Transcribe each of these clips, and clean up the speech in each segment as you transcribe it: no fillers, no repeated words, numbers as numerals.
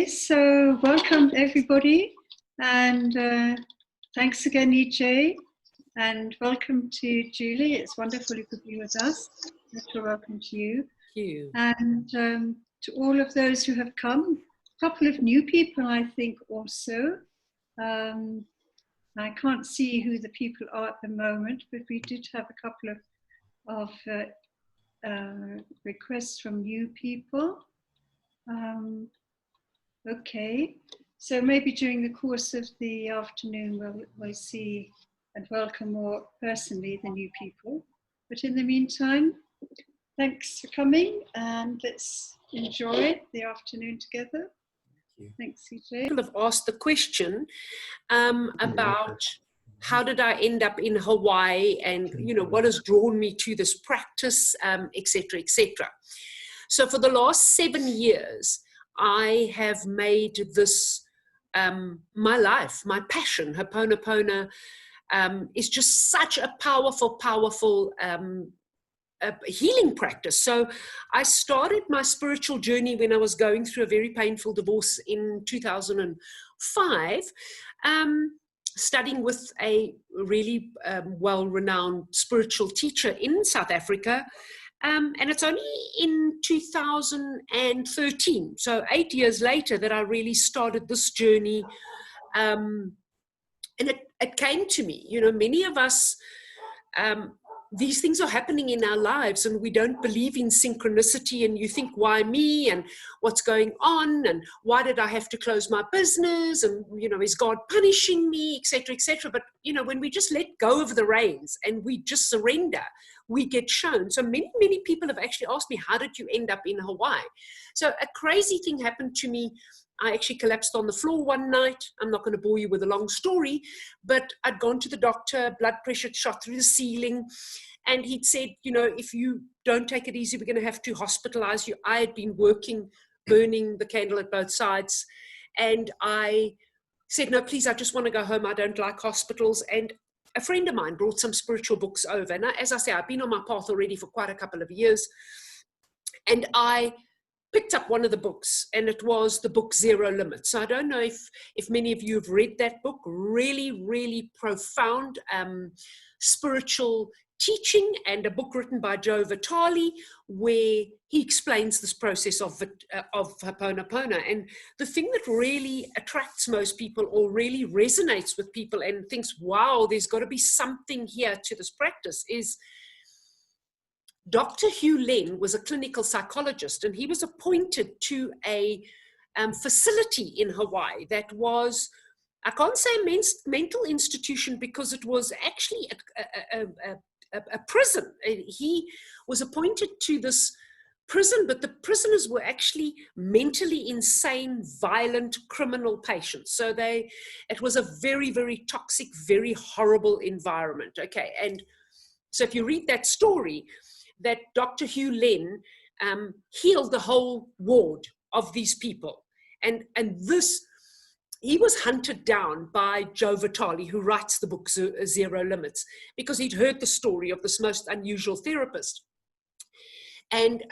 Okay, so welcome everybody, and thanks again, EJ, and welcome to Julie. It's wonderful you could be with us. Welcome to you. Thank you. And to all of those who have come, a couple of new people, I think, also. I can't see who the people are at the moment, but we did have a couple of requests from new people. Okay, so maybe during the course of the afternoon we'll see and welcome more personally the new people. But in the meantime, thanks for coming, and let's enjoy the afternoon together. Thanks, CJ. People have asked the question about how did I end up in Hawaii, and what has drawn me to this practice, etc., etc. So for the last 7 years, I have made this my life, my passion. Ho'oponopono is just such a powerful healing practice. So I started my spiritual journey when I was going through a very painful divorce in 2005, studying with a really well-renowned spiritual teacher in South Africa. And it's only in 2013, so 8 years later, that I really started this journey. And it came to me, many of us, these things are happening in our lives and we don't believe in synchronicity, and you think, why me, and what's going on, and why did I have to close my business, and is God punishing me, etc., etc. But when we just let go of the reins and we just surrender, we get shown. So many people have actually asked me, how did you end up in Hawaii? So a crazy thing happened to me. I actually collapsed on the floor one night. I'm not going to bore you with a long story, but I'd gone to the doctor, blood pressure shot through the ceiling, and he'd said, if you don't take it easy, we're going to have to hospitalize you. I had been working, burning the candle at both sides, and I said, no, please, I just want to go home. I don't like hospitals. And a friend of mine brought some spiritual books over. And as I say, I've been on my path already for quite a couple of years. And I picked up one of the books, and it was the book Zero Limits. So I don't know if many of you have read that book. Really, really profound spiritual teaching, and a book written by Joe Vitale, where he explains this process of Ho'oponopono. And the thing that really attracts most people, or really resonates with people and thinks, wow, there's got to be something here to this practice, is Dr. Hugh Len was a clinical psychologist, and he was appointed to a facility in Hawaii that was, I can't say a mental institution because it was actually a prison. He was appointed to this prison, but the prisoners were actually mentally insane, violent, criminal patients. So it was a very, very toxic, very horrible environment. Okay, and so if you read that story, that Dr. Hugh Len healed the whole ward of these people. And this, he was hunted down by Joe Vitale, who writes the book Zero Limits, because he'd heard the story of this most unusual therapist. And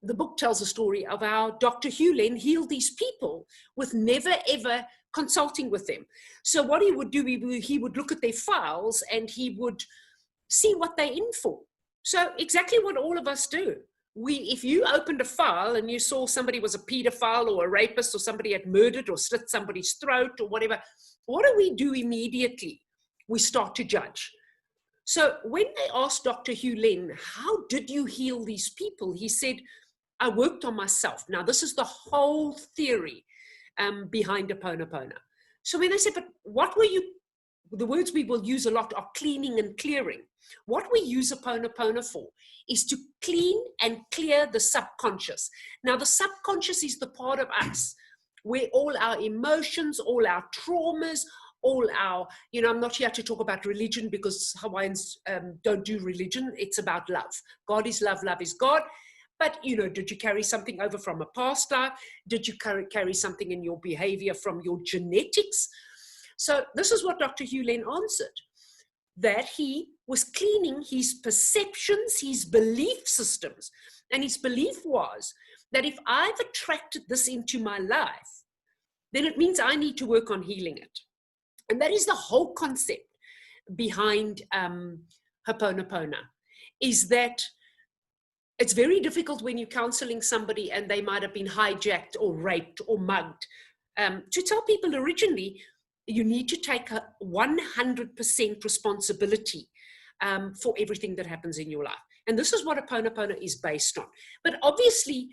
the book tells a story of how Dr. Hugh Len healed these people with never, ever consulting with them. So what he would do, he would look at their files and he would see what they're in for. So exactly what all of us do. If you opened a file and you saw somebody was a pedophile or a rapist, or somebody had murdered or slit somebody's throat or whatever, what do we do immediately? We start to judge. So when they asked Dr. Hugh Len, how did you heal these people? He said, I worked on myself. Now, this is the whole theory behind Ho'oponopono. So when they said, but what were you, the words we will use a lot are cleaning and clearing. What we use Ho'oponopono for is to clean and clear the subconscious. Now, the subconscious is the part of us where all our emotions, all our traumas, all our, I'm not here to talk about religion because Hawaiians don't do religion. It's about love. God is love, love is God. But, did you carry something over from a past life? Did you carry something in your behavior from your genetics? So this is what Dr. Hugh Len answered, that he was cleaning his perceptions, his belief systems. And his belief was that if I've attracted this into my life, then it means I need to work on healing it. And that is the whole concept behind Ho'oponopono, is that it's very difficult when you're counseling somebody and they might have been hijacked or raped or mugged, to tell people originally, you need to take 100% responsibility for everything that happens in your life. And this is what Ho'oponopono is based on. But obviously,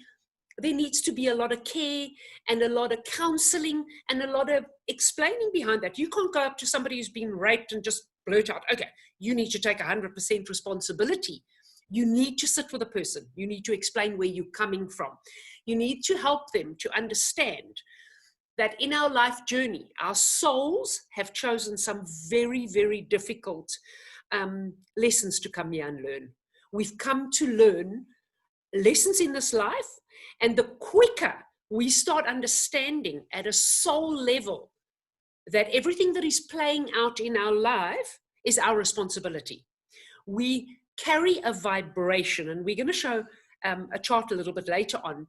there needs to be a lot of care and a lot of counseling and a lot of explaining behind that. You can't go up to somebody who's been raped and just blurt out, okay, you need to take 100% responsibility. You need to sit with a person. You need to explain where you're coming from. You need to help them to understand that in our life journey, our souls have chosen some very, very difficult lessons to come here and learn. We've come to learn lessons in this life, and the quicker we start understanding at a soul level that everything that is playing out in our life is our responsibility. We carry a vibration, and we're going to show a chart a little bit later on.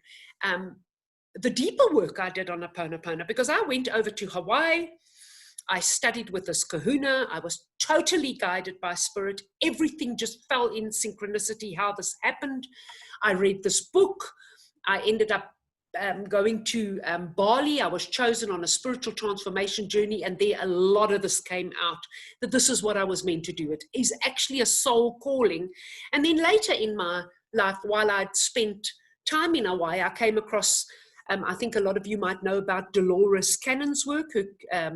The deeper work I did on Ho'oponopono, because I went over to Hawaii, I studied with this kahuna, I was totally guided by spirit, everything just fell in synchronicity how this happened. I read this book, I ended up going to Bali. I was chosen on a spiritual transformation journey, and there a lot of this came out, that this is what I was meant to do. It is actually a soul calling. And then later in my life, while I'd spent time in Hawaii, I came across, I think a lot of you might know about Dolores Cannon's work, her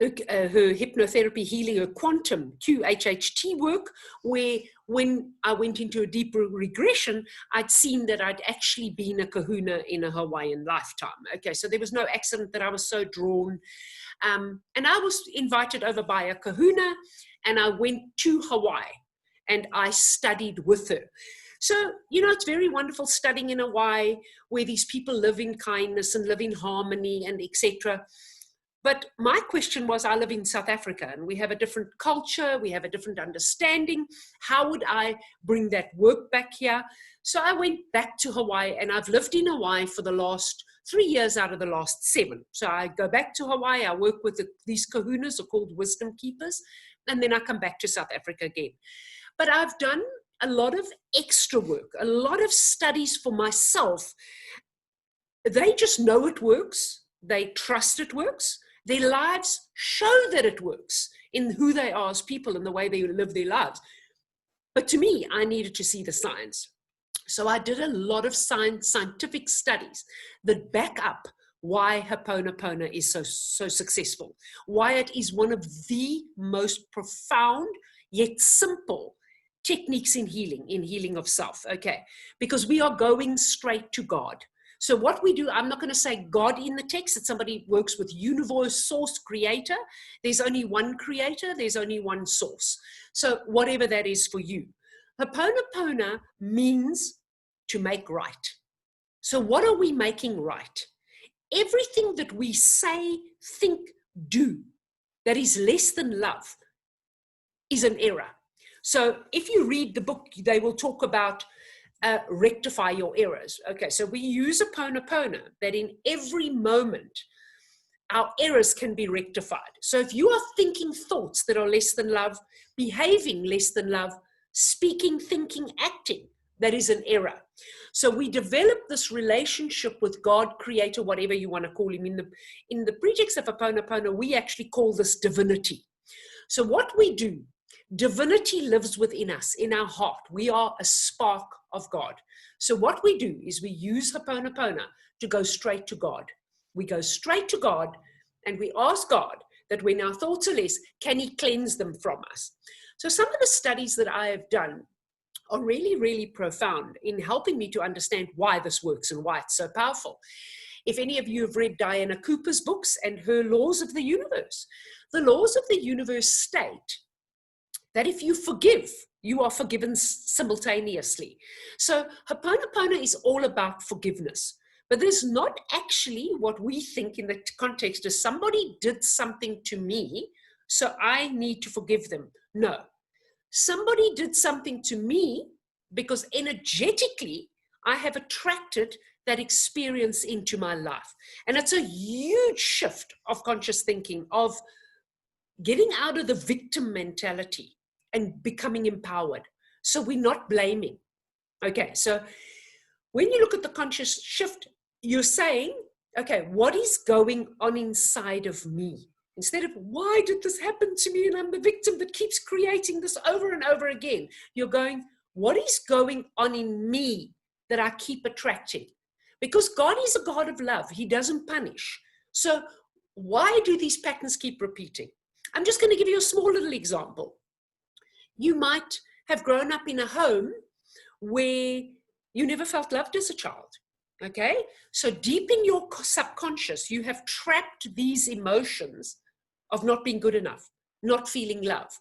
hypnotherapy healing, her quantum QHHT work, where when I went into a deeper regression, I'd seen that I'd actually been a kahuna in a Hawaiian lifetime. Okay, so there was no accident that I was so drawn. And I was invited over by a kahuna, and I went to Hawaii and I studied with her. So, you know, it's very wonderful studying in Hawaii, where these people live in kindness and live in harmony and etc. But my question was, I live in South Africa and we have a different culture, we have a different understanding. How would I bring that work back here? So I went back to Hawaii, and I've lived in Hawaii for the last 3 years out of the last 7. So I go back to Hawaii, I work with these kahunas, are called wisdom keepers, and then I come back to South Africa again. But I've done a lot of extra work, a lot of studies for myself. They just know it works, they trust it works. Their lives show that it works in who they are as people and the way they live their lives. But to me, I needed to see the science. So I did a lot of scientific studies that back up why Ho'oponopono is so successful, why it is one of the most profound yet simple techniques in healing of self, okay? Because we are going straight to God. So what we do, I'm not going to say God in the text, that somebody works with universe, source, creator. There's only one creator, there's only one source. So whatever that is for you. Ho'oponopono means to make right. So what are we making right? Everything that we say, think, do that is less than love is an error. So if you read the book, they will talk about rectify your errors. Okay, so we use Ho'oponopono that in every moment, our errors can be rectified. So if you are thinking thoughts that are less than love, behaving less than love, speaking, thinking, acting, that is an error. So we develop this relationship with God, creator, whatever you want to call him. In the pretext of Ho'oponopono, we actually call this divinity. So what we do, divinity lives within us, in our heart. We are a spark of God. So what we do is we use Ho'oponopono to go straight to God. We go straight to God and we ask God that when our thoughts are less, can he cleanse them from us? So some of the studies that I have done are really, really profound in helping me to understand why this works and why it's so powerful. If any of you have read Diana Cooper's books and her laws of the universe, the laws of the universe state that if you forgive, you are forgiven simultaneously. So Ho'oponopono is all about forgiveness. But there's not actually what we think in the context is somebody did something to me, so I need to forgive them. No. Somebody did something to me because energetically I have attracted that experience into my life. And it's a huge shift of conscious thinking, of getting out of the victim mentality and becoming empowered. So we're not blaming. Okay, so when you look at the conscious shift, you're saying, okay, what is going on inside of me? Instead of, why did this happen to me and I'm the victim that keeps creating this over and over again, you're going, what is going on in me that I keep attracting? Because God is a God of love. He doesn't punish. So why do these patterns keep repeating? I'm just going to give you a small little example. You might have grown up in a home where you never felt loved as a child. Okay? So deep in your subconscious, you have trapped these emotions of not being good enough, not feeling loved.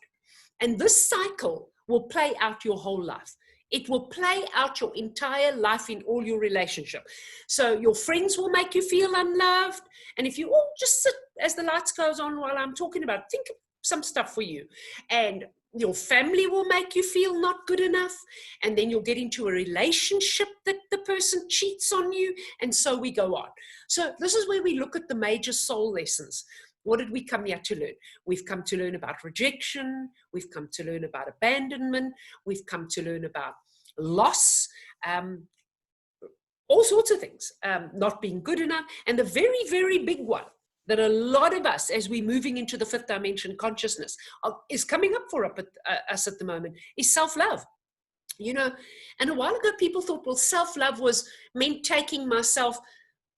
And this cycle will play out your whole life. It will play out your entire life in all your relationships. So your friends will make you feel unloved. And if you all just sit as the lights goes on while I'm talking about, think of some stuff for you. And your family will make you feel not good enough. And then you'll get into a relationship that the person cheats on you. And so we go on. So this is where we look at the major soul lessons. What did we come here to learn? We've come to learn about rejection. We've come to learn about abandonment. We've come to learn about loss, all sorts of things, not being good enough. And the very, very big one that a lot of us, as we're moving into the fifth dimension consciousness, is coming up for us at the moment, is self-love. You know, and a while ago, people thought, well, self-love meant taking myself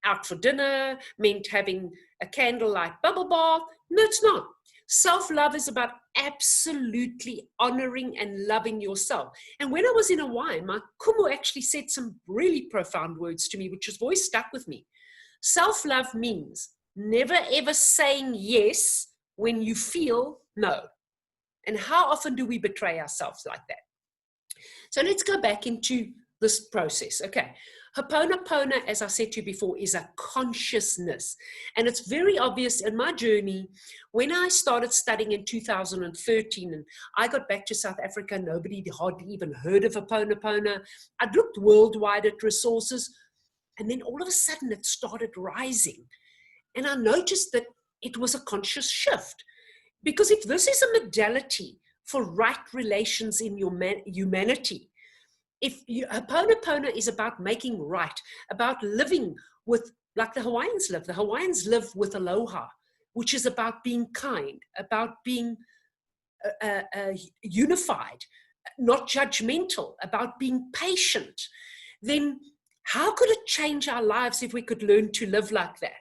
out for dinner, meant having a candlelight bubble bath. No, it's not. Self-love is about absolutely honoring and loving yourself. And when I was in Hawaii, my kumu actually said some really profound words to me, which has always stuck with me. Self-love means never ever saying yes when you feel no. And how often do we betray ourselves like that? So let's go back into this process. Okay. Ho'oponopono, as I said to you before, is a consciousness. And it's very obvious in my journey. When I started studying in 2013 and I got back to South Africa, nobody had hardly even heard of Ho'oponopono. I'd looked worldwide at resources, and then all of a sudden it started rising. And I noticed that it was a conscious shift. Because if this is a modality for right relations in your humanity, Ho'oponopono is about making right, about living with, like the Hawaiians live. The Hawaiians live with aloha, which is about being kind, about being unified, not judgmental, about being patient. Then how could it change our lives if we could learn to live like that?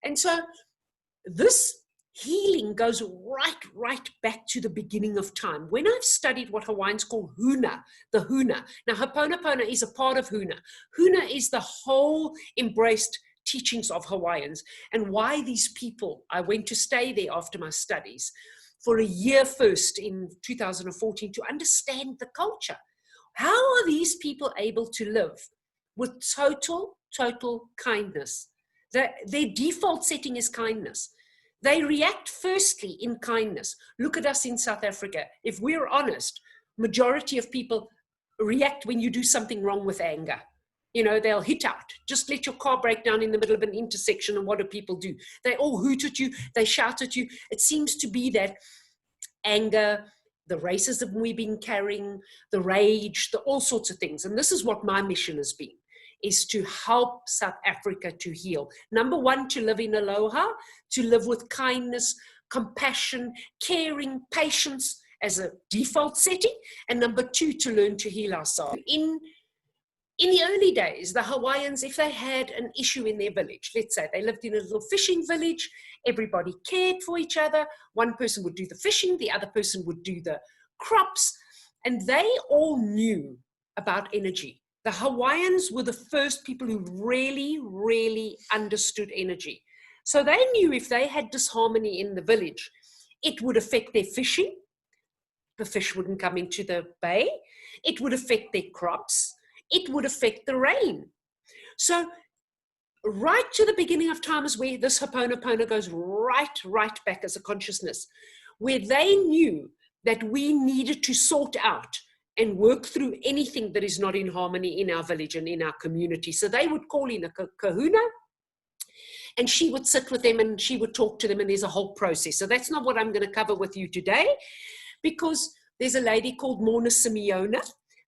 And so this healing goes right back to the beginning of time. When I've studied what Hawaiians call huna, the huna. Now, Ho'oponopono is a part of huna. Huna is the whole embraced teachings of Hawaiians, and why these people, I went to stay there after my studies for a year first in 2014 to understand the culture. How are these people able to live with total kindness? Their default setting is kindness. They react firstly in kindness. Look at us in South Africa. If we're honest, majority of people react when you do something wrong with anger. You know, they'll hit out. Just let your car break down in the middle of an intersection, and what do people do? They all hoot at you. They shout at you. It seems to be that anger, the racism we've been carrying, the rage, all sorts of things. And this is what my mission has been, is to help South Africa to heal. Number one, to live in aloha, to live with kindness, compassion, caring, patience as a default setting. And number two, to learn to heal ourselves. In the early days, the Hawaiians, if they had an issue in their village, let's say they lived in a little fishing village, everybody cared for each other. One person would do the fishing, the other person would do the crops, and they all knew about energy. The Hawaiians were the first people who really understood energy. So they knew if they had disharmony in the village, it would affect their fishing. The fish wouldn't come into the bay. It would affect their crops. It would affect the rain. So right to the beginning of time is where this Ho'oponopono goes right back as a consciousness, where they knew that we needed to sort out and work through anything that is not in harmony in our village and in our community. So they would call in a kahuna, and she would sit with them and she would talk to them, and there's a whole process. So that's not what I'm going to cover with you today, because there's a lady called Mona Simeona.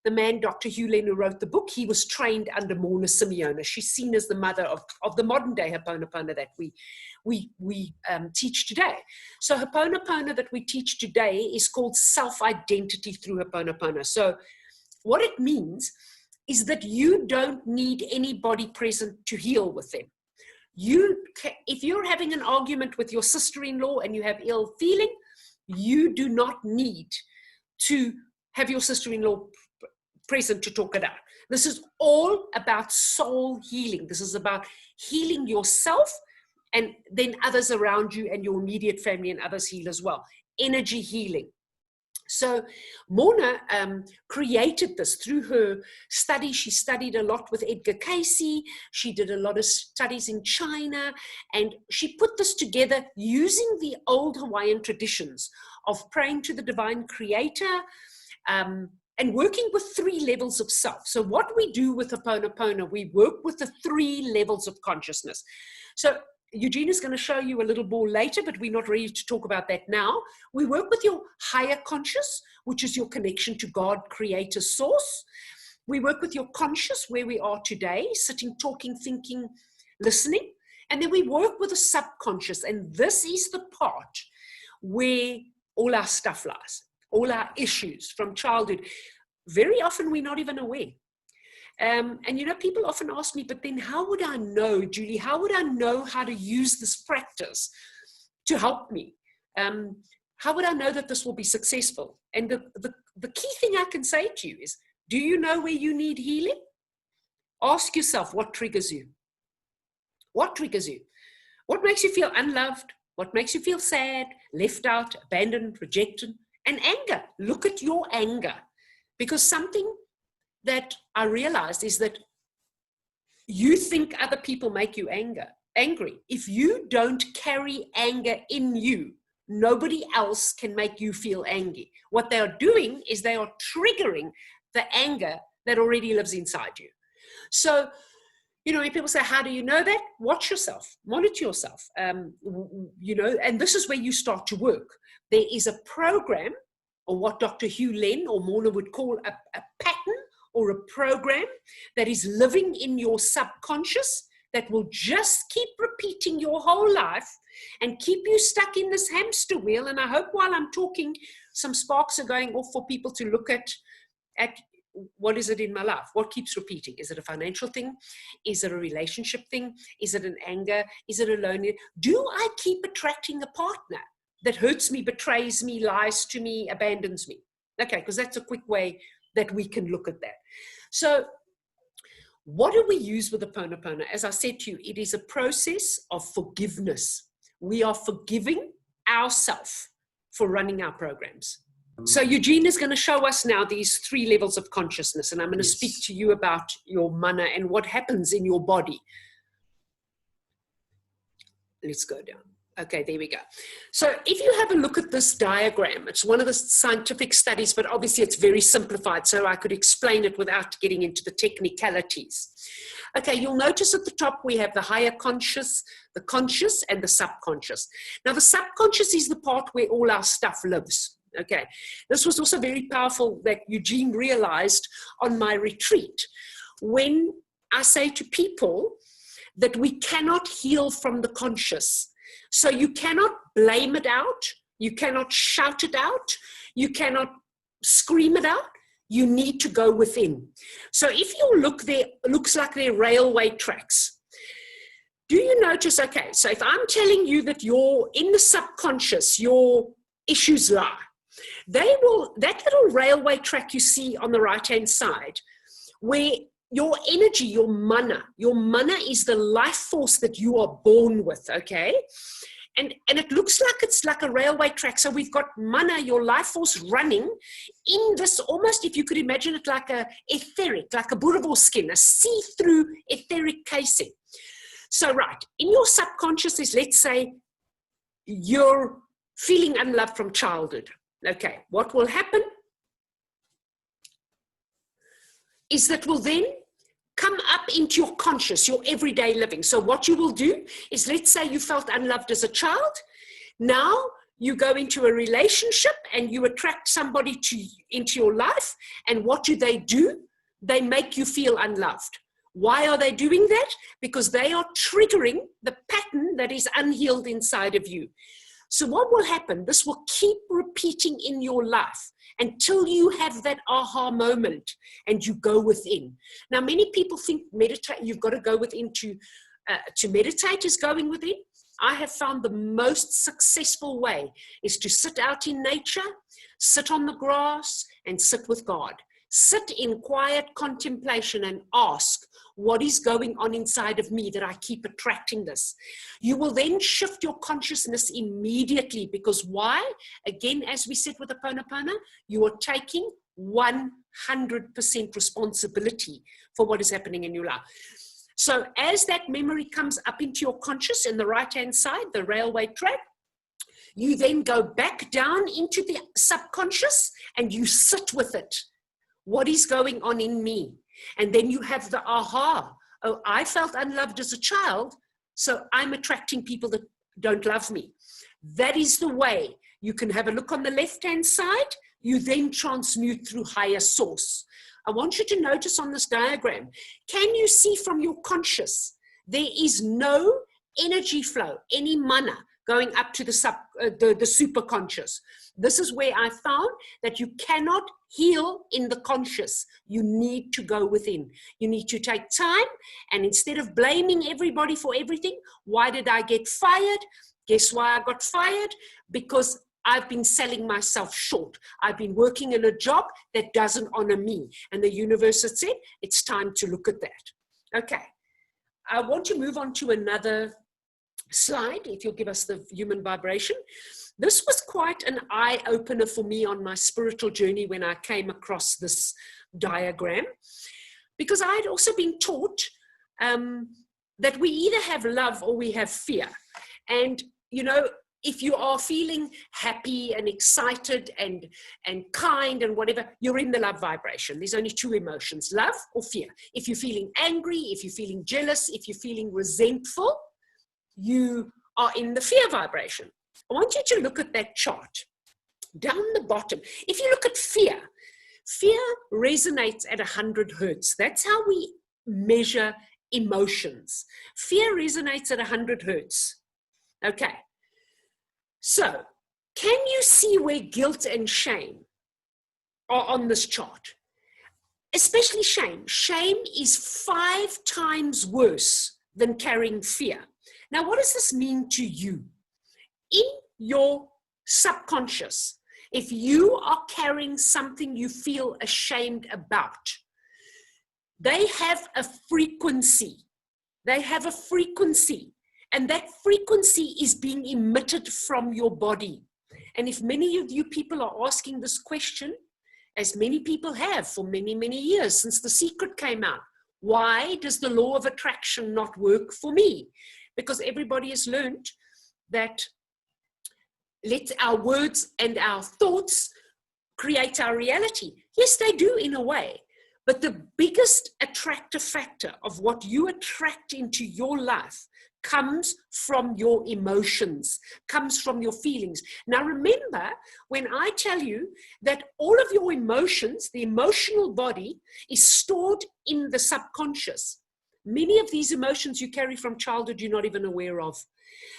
The man, Dr. Hugh Len, who wrote the book, he was trained under Mona Simeona. She's seen as the mother of the modern day Ho'oponopono that we teach today. So Ho'oponopono that we teach today is called self-identity through Ho'oponopono. So what it means is that you don't need anybody present to heal with them. If you're having an argument with your sister-in-law and you have ill feeling, you do not need to have your sister-in-law present to talk it out. This is all about soul healing. This is about healing yourself, and then others around you and your immediate family and others heal as well. Energy healing. So Mona created this through her study. She studied a lot with Edgar Cayce. She did a lot of studies in China, and she put this together using the old Hawaiian traditions of praying to the divine creator, and working with 3 levels of self. So what we do with Ho'oponopono, we work with the 3 levels of consciousness. So Eugene is going to show you a little more later, but we're not ready to talk about that now. We work with your higher conscious, which is your connection to God, creator, source. We work with your conscious, where we are today, sitting, talking, thinking, listening. And then we work with the subconscious. And this is the part where all our stuff lies, all our issues from childhood. Very often we're not even aware. And you know, people often ask me, but then how would I know, Julie, how would I know how to use this practice to help me? How would I know that this will be successful? And the key thing I can say to you is, do you know where you need healing? Ask yourself, what triggers you? What triggers you? What makes you feel unloved? What makes you feel sad, left out, abandoned, rejected? And anger. Look at your anger. Because something that I realized is that you think other people make you angry. If you don't carry anger in you, nobody else can make you feel angry. What they are doing is they are triggering the anger that already lives inside you. So, you know, when people say, how do you know that? Watch yourself, monitor yourself, you know, and this is where you start to work. There is a program, or what Dr. Hugh Len or Mona would call a pattern or a program that is living in your subconscious that will just keep repeating your whole life and keep you stuck in this hamster wheel. And I hope while I'm talking, some sparks are going off for people to look at what is it in my life? What keeps repeating? Is it a financial thing? Is it a relationship thing? Is it an anger? Is it a loneliness? Do I keep attracting a partner that hurts me, betrays me, lies to me, abandons me? Okay, because that's a quick way that we can look at that. So what do we use with Ho'oponopono? As I said to you, it is a process of forgiveness. We are forgiving ourselves for running our programs. So Eugene is going to show us now these 3 levels of consciousness, and I'm going to speak to you about your mana and what happens in your body. Let's go down. Okay, there we go. So if you have a look at this diagram, it's one of the scientific studies, but obviously it's very simplified, so I could explain it without getting into the technicalities. Okay, you'll notice at the top we have the higher conscious, the conscious, and the subconscious. Now the subconscious is the part where all our stuff lives. Okay, this was also very powerful that Eugene realized on my retreat. When I say to people that we cannot heal from the conscious, so you cannot blame it out, you cannot shout it out, you cannot scream it out, you need to go within. So if you look there, it looks like they're railway tracks. Do you notice, okay, so if I'm telling you that you're in the subconscious, your issues lie, that little railway track you see on the right-hand side, where your energy, your mana is the life force that you are born with, okay? And it looks like it's like a railway track. So we've got mana, your life force, running in this, almost, if you could imagine it like a etheric, like a burrable skin, a see-through etheric casing. So right, in your subconscious is, let's say, you're feeling unloved from childhood. Okay, what will happen? is that will then come up into your conscious, your everyday living. So what you will do is, let's say you felt unloved as a child. Now you go into a relationship and you attract somebody into your life. And what do? They make you feel unloved. Why are they doing that? Because they are triggering the pattern that is unhealed inside of you. So what will happen? This will keep repeating in your life until you have that aha moment and you go within. Now, many people think you've got to go within to meditate is going within. I have found the most successful way is to sit out in nature, sit on the grass, and sit with God. Sit in quiet contemplation and ask, what is going on inside of me that I keep attracting this? You will then shift your consciousness immediately, because why? Again, as we said with Oponopono, you are taking 100% responsibility for what is happening in your life. So as that memory comes up into your conscious in the right-hand side, the railway track, you then go back down into the subconscious and you sit with it. What is going on in me? And then you have the aha. Oh, I felt unloved as a child, so I'm attracting people that don't love me. That is the way. You can have a look on the left-hand side. You then transmute through higher source. I want you to notice on this diagram, can you see from your conscious, there is no energy flow, any mana going up to the superconscious. This is where I found that you cannot heal in the conscious. You need to go within. You need to take time, and instead of blaming everybody for everything, why did I get fired? Guess why I got fired? Because I've been selling myself short. I've been working in a job that doesn't honor me. And the universe has said, it's time to look at that. Okay. I want to move on to another slide, if you'll give us the human vibration. This was quite an eye-opener for me on my spiritual journey when I came across this diagram, because I had also been taught that we either have love or we have fear. And, you know, if you are feeling happy and excited and kind and whatever, you're in the love vibration. There's only two emotions, love or fear. If you're feeling angry, if you're feeling jealous, if you're feeling resentful, you are in the fear vibration. I want you to look at that chart. Down the bottom, if you look at fear, fear resonates at 100 hertz. That's how we measure emotions. Fear resonates at 100 hertz. Okay. So, can you see where guilt and shame are on this chart? Especially shame. Shame is 5 times worse than carrying fear. Now, what does this mean to you? In your subconscious, if you are carrying something you feel ashamed about, they have a frequency. They have a frequency. And that frequency is being emitted from your body. And if many of you people are asking this question, as many people have for many, many years since The Secret came out, why does the law of attraction not work for me? Because everybody has learned that let our words and our thoughts create our reality. Yes, they do in a way. But the biggest attractive factor of what you attract into your life comes from your emotions, comes from your feelings. Now remember, when I tell you that all of your emotions, the emotional body, is stored in the subconscious. Many of these emotions you carry from childhood you're not even aware of.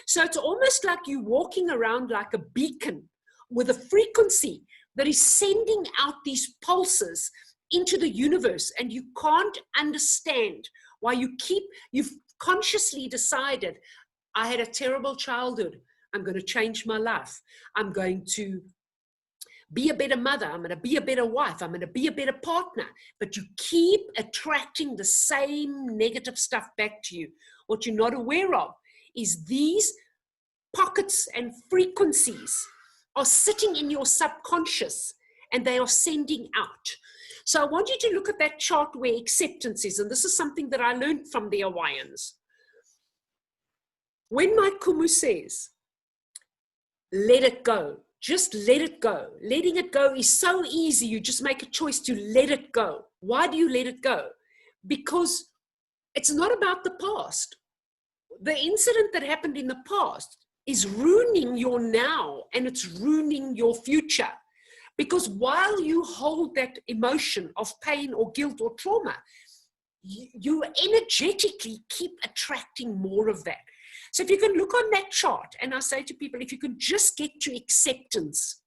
So it's almost like you walking around like a beacon with a frequency that is sending out these pulses into the universe, and you can't understand why you've consciously decided, I had a terrible childhood. I'm going to change my life. I'm going to be a better mother. I'm going to be a better wife. I'm going to be a better partner. But you keep attracting the same negative stuff back to you. What you're not aware of is these pockets and frequencies are sitting in your subconscious and they are sending out. So I want you to look at that chart where acceptance is. And this is something that I learned from the Hawaiians. When my kumu says, let it go, just let it go. Letting it go is so easy. You just make a choice to let it go. Why do you let it go? Because it's not about the past. The incident that happened in the past is ruining your now, and it's ruining your future. Because while you hold that emotion of pain or guilt or trauma, you energetically keep attracting more of that. So if you can look on that chart, and I say to people, if you can just get to acceptance,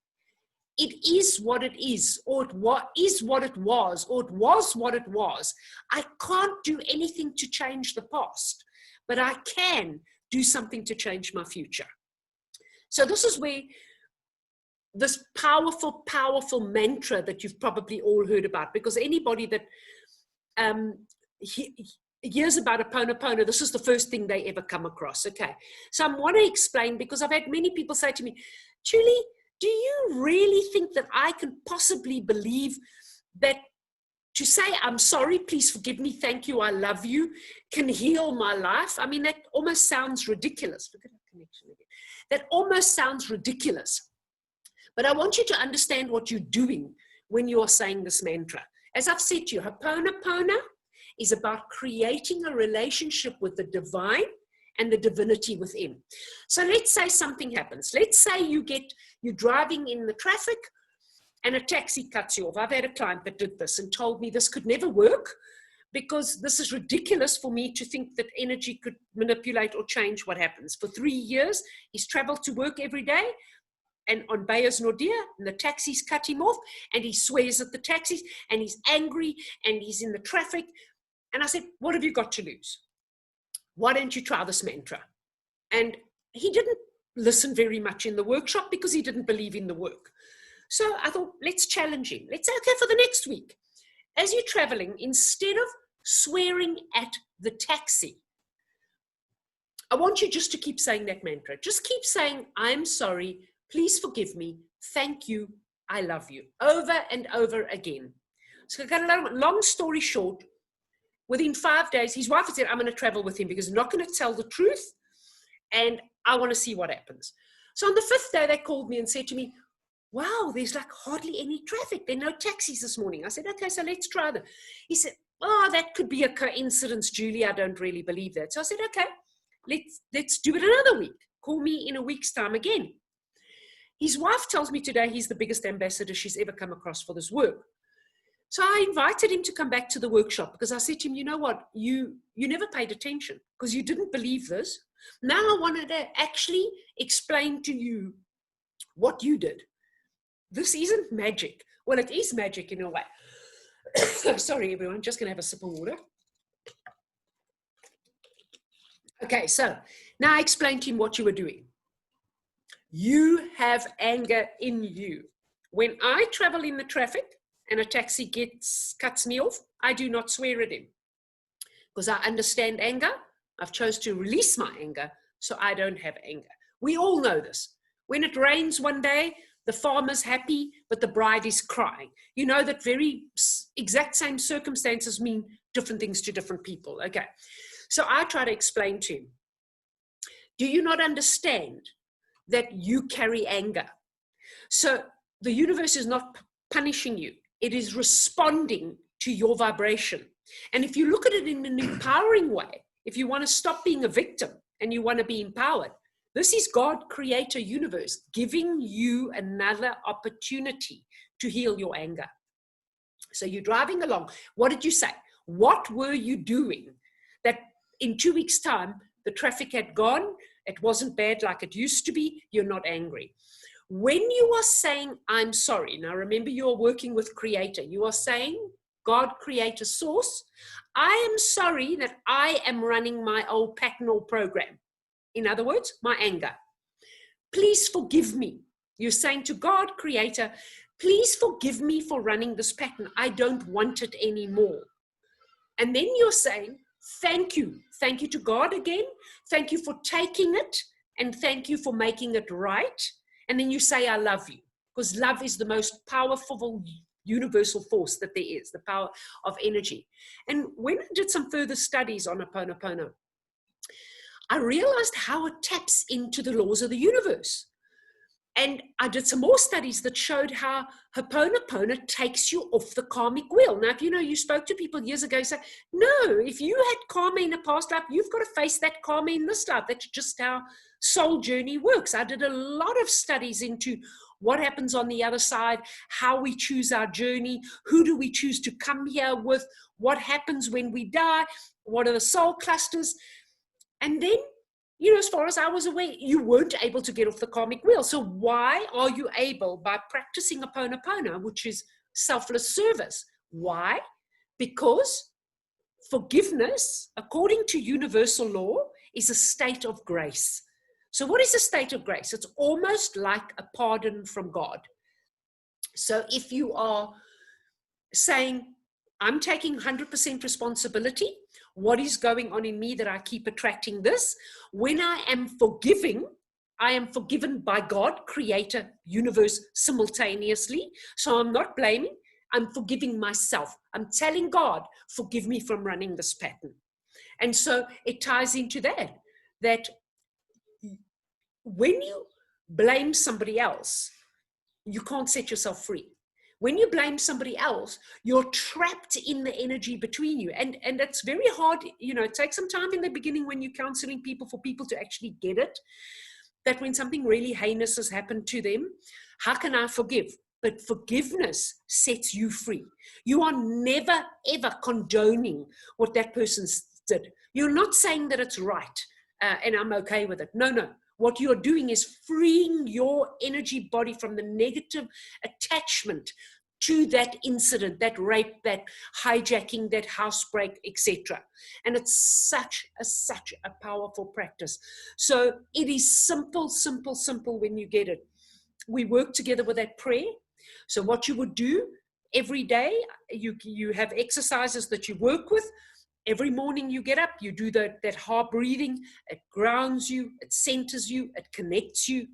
it is what it is, or it is what it was, or it was what it was. I can't do anything to change the past, but I can do something to change my future. So this is where this powerful, powerful mantra that you've probably all heard about, because anybody that hears about oponopono, this is the first thing they ever come across. Okay, so I want to explain, because I've had many people say to me, Julie, do you really think that I can possibly believe that to say, I'm sorry, please forgive me, thank you, I love you, can heal my life? I mean, that almost sounds ridiculous. Look at that connection again. That almost sounds ridiculous. But I want you to understand what you're doing when you are saying this mantra. As I've said to you, Ho'oponopono is about creating a relationship with the divine and the divinity within. So let's say something happens. Let's say you're driving in the traffic and a taxi cuts you off. I've had a client that did this and told me this could never work because this is ridiculous for me to think that energy could manipulate or change what happens. For 3 years, he's traveled to work every day and on Bayers Nordia, and the taxis cut him off, and he swears at the taxis, and he's angry, and he's in the traffic. And I said, what have you got to lose? Why don't you try this mantra? And he didn't listen very much in the workshop because he didn't believe in the work. So I thought, let's challenge him. Let's say, okay, for the next week, as you're traveling, instead of swearing at the taxi, I want you just to keep saying that mantra. Just keep saying, I'm sorry, please forgive me, thank you, I love you, over and over again. So long story short, within 5 days, his wife had said, I'm going to travel with him because I'm not going to tell the truth and I want to see what happens. So on the 5th day, they called me and said to me, wow, there's like hardly any traffic. There are no taxis this morning. I said, okay, so let's try them. He said, oh, that could be a coincidence, Julie. I don't really believe that. So I said, okay, let's do it another week. Call me in a week's time again. His wife tells me today he's the biggest ambassador she's ever come across for this work. So I invited him to come back to the workshop because I said to him, you know what, you never paid attention because you didn't believe this. Now I wanted to actually explain to you what you did. This isn't magic. Well, it is magic in a way. Sorry, everyone, just going to have a sip of water. Okay, so now I explained to him what you were doing. You have anger in you. When I travel in the traffic and a taxi cuts me off, I do not swear at him because I understand anger. I've chosen to release my anger, so I don't have anger. We all know this. When it rains one day, the farmer's happy, but the bride is crying. You know that very exact same circumstances mean different things to different people. Okay, so I try to explain to him, do you not understand that you carry anger? So the universe is not punishing you. It is responding to your vibration. And if you look at it in an empowering way, if you want to stop being a victim and you want to be empowered, this is God, creator, universe, giving you another opportunity to heal your anger. So you're driving along. What did you say? What were you doing that in 2 weeks' time, the traffic had gone, it wasn't bad like it used to be, you're not angry? When you are saying, I'm sorry, now remember you are working with creator, you are saying, God, creator, source, I am sorry that I am running my old pattern or program. In other words, my anger. Please forgive me. You're saying to God, creator, please forgive me for running this pattern. I don't want it anymore. And then you're saying, thank you. Thank you to God again. Thank you for taking it. And thank you for making it right. And then you say, I love you. Because love is the most powerful universal force that there is, the power of energy. And when I did some further studies on Ho'oponopono, I realized how it taps into the laws of the universe. And I did some more studies that showed how Ho'oponopono takes you off the karmic wheel. Now, if you spoke to people years ago, you say, no, if you had karma in a past life, you've got to face that karma in this life. That's just how soul journey works. I did a lot of studies into what happens on the other side, how we choose our journey, who do we choose to come here with, what happens when we die, what are the soul clusters. And then, as far as I was aware, you weren't able to get off the karmic wheel. So why are you able, by practicing oponopono, which is selfless service? Why? Because forgiveness, according to universal law, is a state of grace. So what is a state of grace? It's almost like a pardon from God. So if you are saying, I'm taking 100% responsibility, what is going on in me that I keep attracting this? When I am forgiving, I am forgiven by God, creator, universe, simultaneously. So I'm not blaming, I'm forgiving myself. I'm telling God, forgive me from running this pattern. And so it ties into that when you blame somebody else, you can't set yourself free. When you blame somebody else, you're trapped in the energy between you. And it's very hard, it takes some time in the beginning when you're counseling people for people to actually get it, that when something really heinous has happened to them, how can I forgive? But forgiveness sets you free. You are never, ever condoning what that person did. You're not saying that it's right and I'm okay with it. No. What you're doing is freeing your energy body from the negative attachment to that incident, that rape, that hijacking, that housebreak, etc. And it's such a powerful practice. So it is simple when you get it. We work together with that prayer. So what you would do every day, you have exercises that you work with. Every morning you get up, you do that heart breathing. It grounds you, it centers you, it connects you.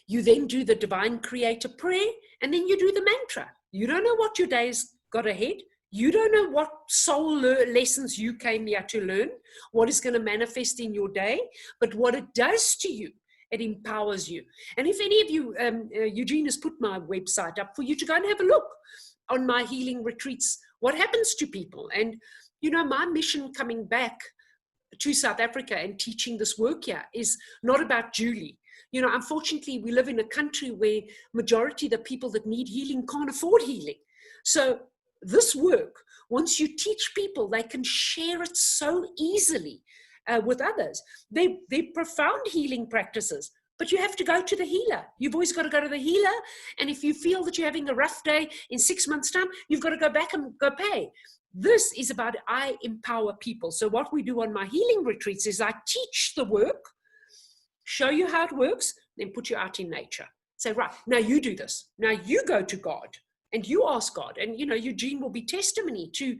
You then do the divine creator prayer, and then you do the mantra. You don't know what your day's got ahead. You don't know what soul lessons you came here to learn, what is going to manifest in your day, but what it does to you, it empowers you. And if any of you, Eugene has put my website up for you to go and have a look on my healing retreats, what happens to people. And my mission coming back to South Africa and teaching this work here is not about Julie. Unfortunately, we live in a country where majority of the people that need healing can't afford healing. So this work, once you teach people, they can share it so easily with others. They're profound healing practices, but you have to go to the healer. You've always got to go to the healer. And if you feel that you're having a rough day in 6 months' time, you've got to go back and go pay. This is about I empower people. So what we do on my healing retreats is I teach the work, show you how it works, then put you out in nature. Say, right, now you do this. Now you go to God and you ask God. And, Eugene will be testimony to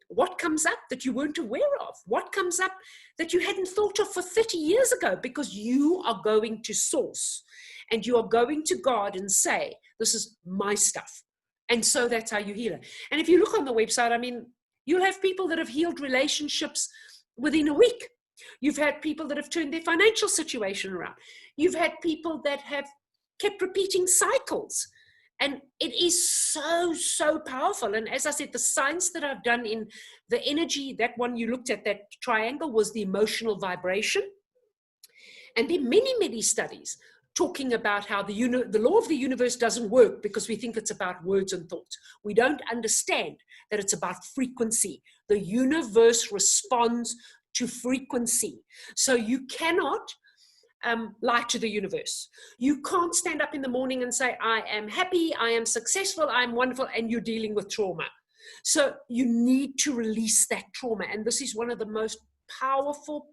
what comes up that you weren't aware of, what comes up that you hadn't thought of for 30 years ago, because you are going to source and you are going to God and say, this is my stuff. And so that's how you heal it. And if you look on the website, you'll have people that have healed relationships within a week. You've had people that have turned their financial situation around. You've had people that have kept repeating cycles. And it is so powerful. And as I said, the science that I've done in the energy, that one you looked at, that triangle, was the emotional vibration. And there are many studies talking about how the law of the universe doesn't work because we think it's about words and thoughts. We don't understand that it's about frequency. The universe responds to frequency. So you cannot lie to the universe. You can't stand up in the morning and say, I am happy, I am successful, I'm wonderful, and you're dealing with trauma. So you need to release that trauma. And this is one of the most powerful,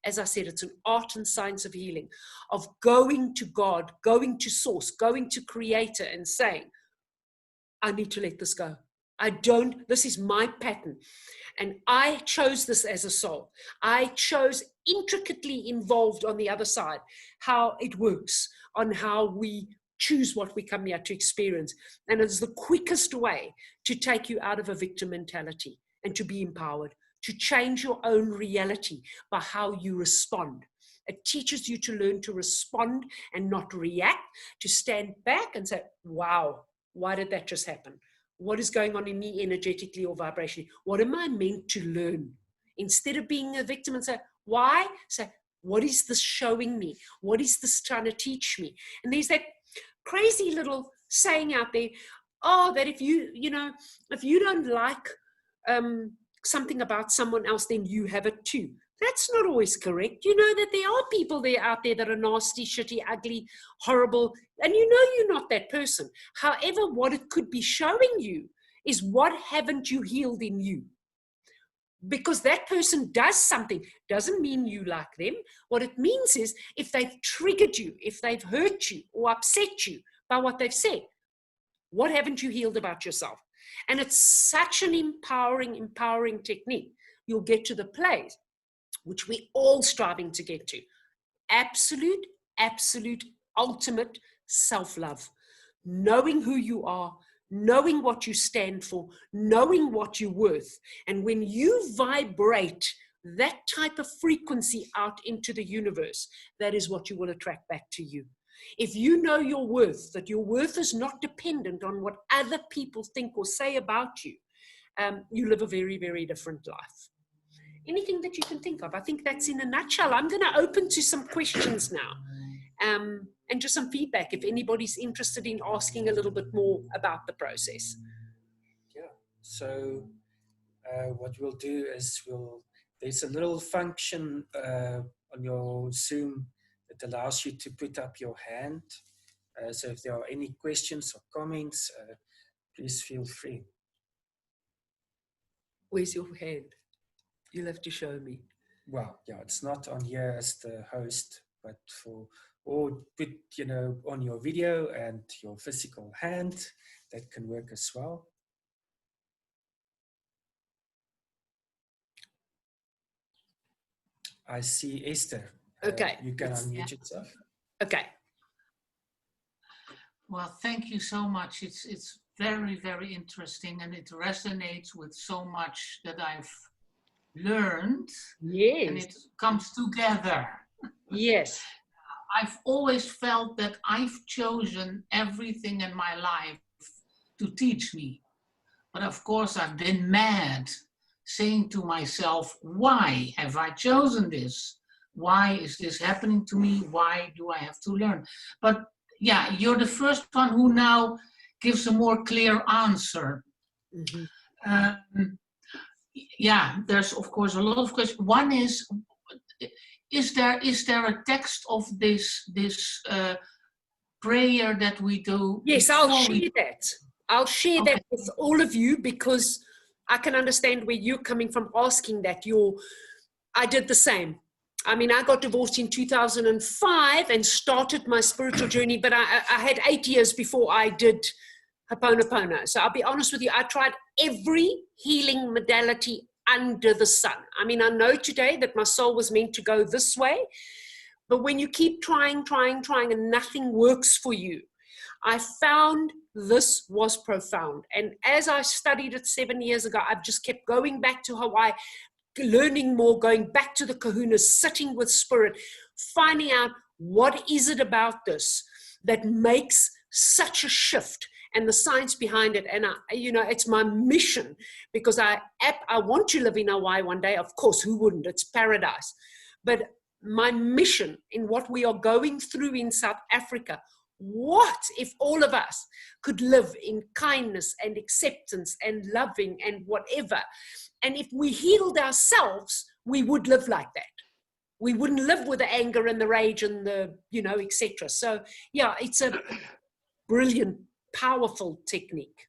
as I said, it's an art and science of healing, of going to God, going to source, going to creator and saying, I need to let this go. This is my pattern. And I chose this as a soul. I chose intricately involved on the other side, how it works, on how we choose what we come here to experience. And it's the quickest way to take you out of a victim mentality and to be empowered, to change your own reality by how you respond. It teaches you to learn to respond and not react, to stand back and say, wow, why did that just happen? What is going on in me energetically or vibrationally? What am I meant to learn? Instead of being a victim and say, why? Say, what is this showing me? What is this trying to teach me? And there's that crazy little saying out there, oh, that if you don't like something about someone else, then you have it too. That's not always correct. You know that there are people out there that are nasty, shitty, ugly, horrible, and you know you're not that person. However, what it could be showing you is what haven't you healed in you. Because that person does something doesn't mean you like them. What it means is if they've triggered you, if they've hurt you or upset you by what they've said, what haven't you healed about yourself? And it's such an empowering technique. You'll get to the place which we're all striving to get to. Absolute, ultimate self-love. Knowing who you are, knowing what you stand for, knowing what you're worth. And when you vibrate that type of frequency out into the universe, that is what you will attract back to you. If you know your worth, that your worth is not dependent on what other people think or say about you, you live a very, very different life. Anything that you can think of? I think that's in a nutshell. I'm going to open to some questions now and just some feedback if anybody's interested in asking a little bit more about the process. Yeah, so what we'll do is there's a little function on your Zoom that allows you to put up your hand. So if there are any questions or comments, please feel free. Where's your hand? You'll have to show me. Well, yeah, it's not on here as the host, but or put, on your video and your physical hand, that can work as well. I see Esther. Okay. You can unmute yourself. Okay. Well, thank you so much. It's very, very interesting, and it resonates with so much that I've learned. Yes. And it comes together. Yes. I've always felt that I've chosen everything in my life to teach me. But of course, I've been mad saying to myself, why have I chosen this? Why is this happening to me? Why do I have to learn? But yeah, you're the first one who now gives a more clear answer. Mm-hmm. Yeah, there's of course a lot of questions. One is there a text of this prayer that we do? Yes, I'll share that. I'll share that with all of you, because I can understand where you're coming from asking that. I did the same. I mean, I got divorced in 2005 and started my spiritual journey, but I had 8 years before I did Ho'oponopono. So I'll be honest with you, I tried every healing modality under the sun. I mean, I know today that my soul was meant to go this way, but when you keep trying and nothing works for you, I found this was profound. And as I studied it 7 years ago, I've just kept going back to Hawaii, learning more, going back to the kahunas, sitting with spirit, finding out what is it about this that makes such a shift and the science behind it. And it's my mission, because I want to live in Hawaii one day. Of course, who wouldn't? It's paradise. But my mission in what we are going through in South Africa, what if all of us could live in kindness and acceptance and loving and whatever? And if we healed ourselves, we would live like that. We wouldn't live with the anger and the rage and the, etc. So yeah, it's a brilliant, powerful technique.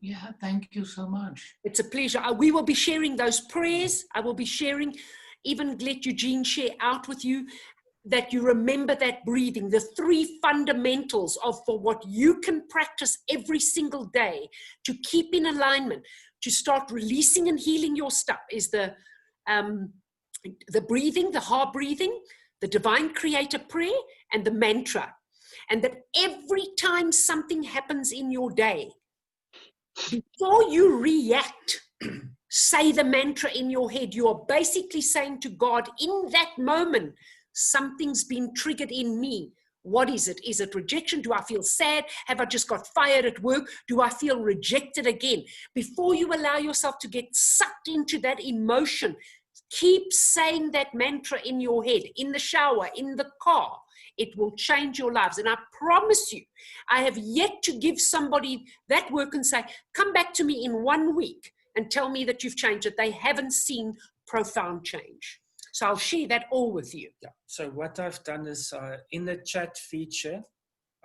Yeah, thank you so much. It's a pleasure. We will be sharing those prayers. I will be sharing, even let Eugene share out with you, that you remember that breathing, the 3 fundamentals for what you can practice every single day to keep in alignment, to start releasing and healing your stuff, is the breathing, the heart breathing, the divine creator prayer, and the mantra. And that every time something happens in your day, before you react, say the mantra in your head. You are basically saying to God, in that moment, something's been triggered in me. What is it? Is it rejection? Do I feel sad? Have I just got fired at work? Do I feel rejected again? Before you allow yourself to get sucked into that emotion, keep saying that mantra in your head, in the shower, in the car. It will change your lives. And I promise you, I have yet to give somebody that work and say, come back to me in 1 week and tell me that you've changed it. They haven't seen profound change. So I'll share that all with you. Yeah. So what I've done is in the chat feature,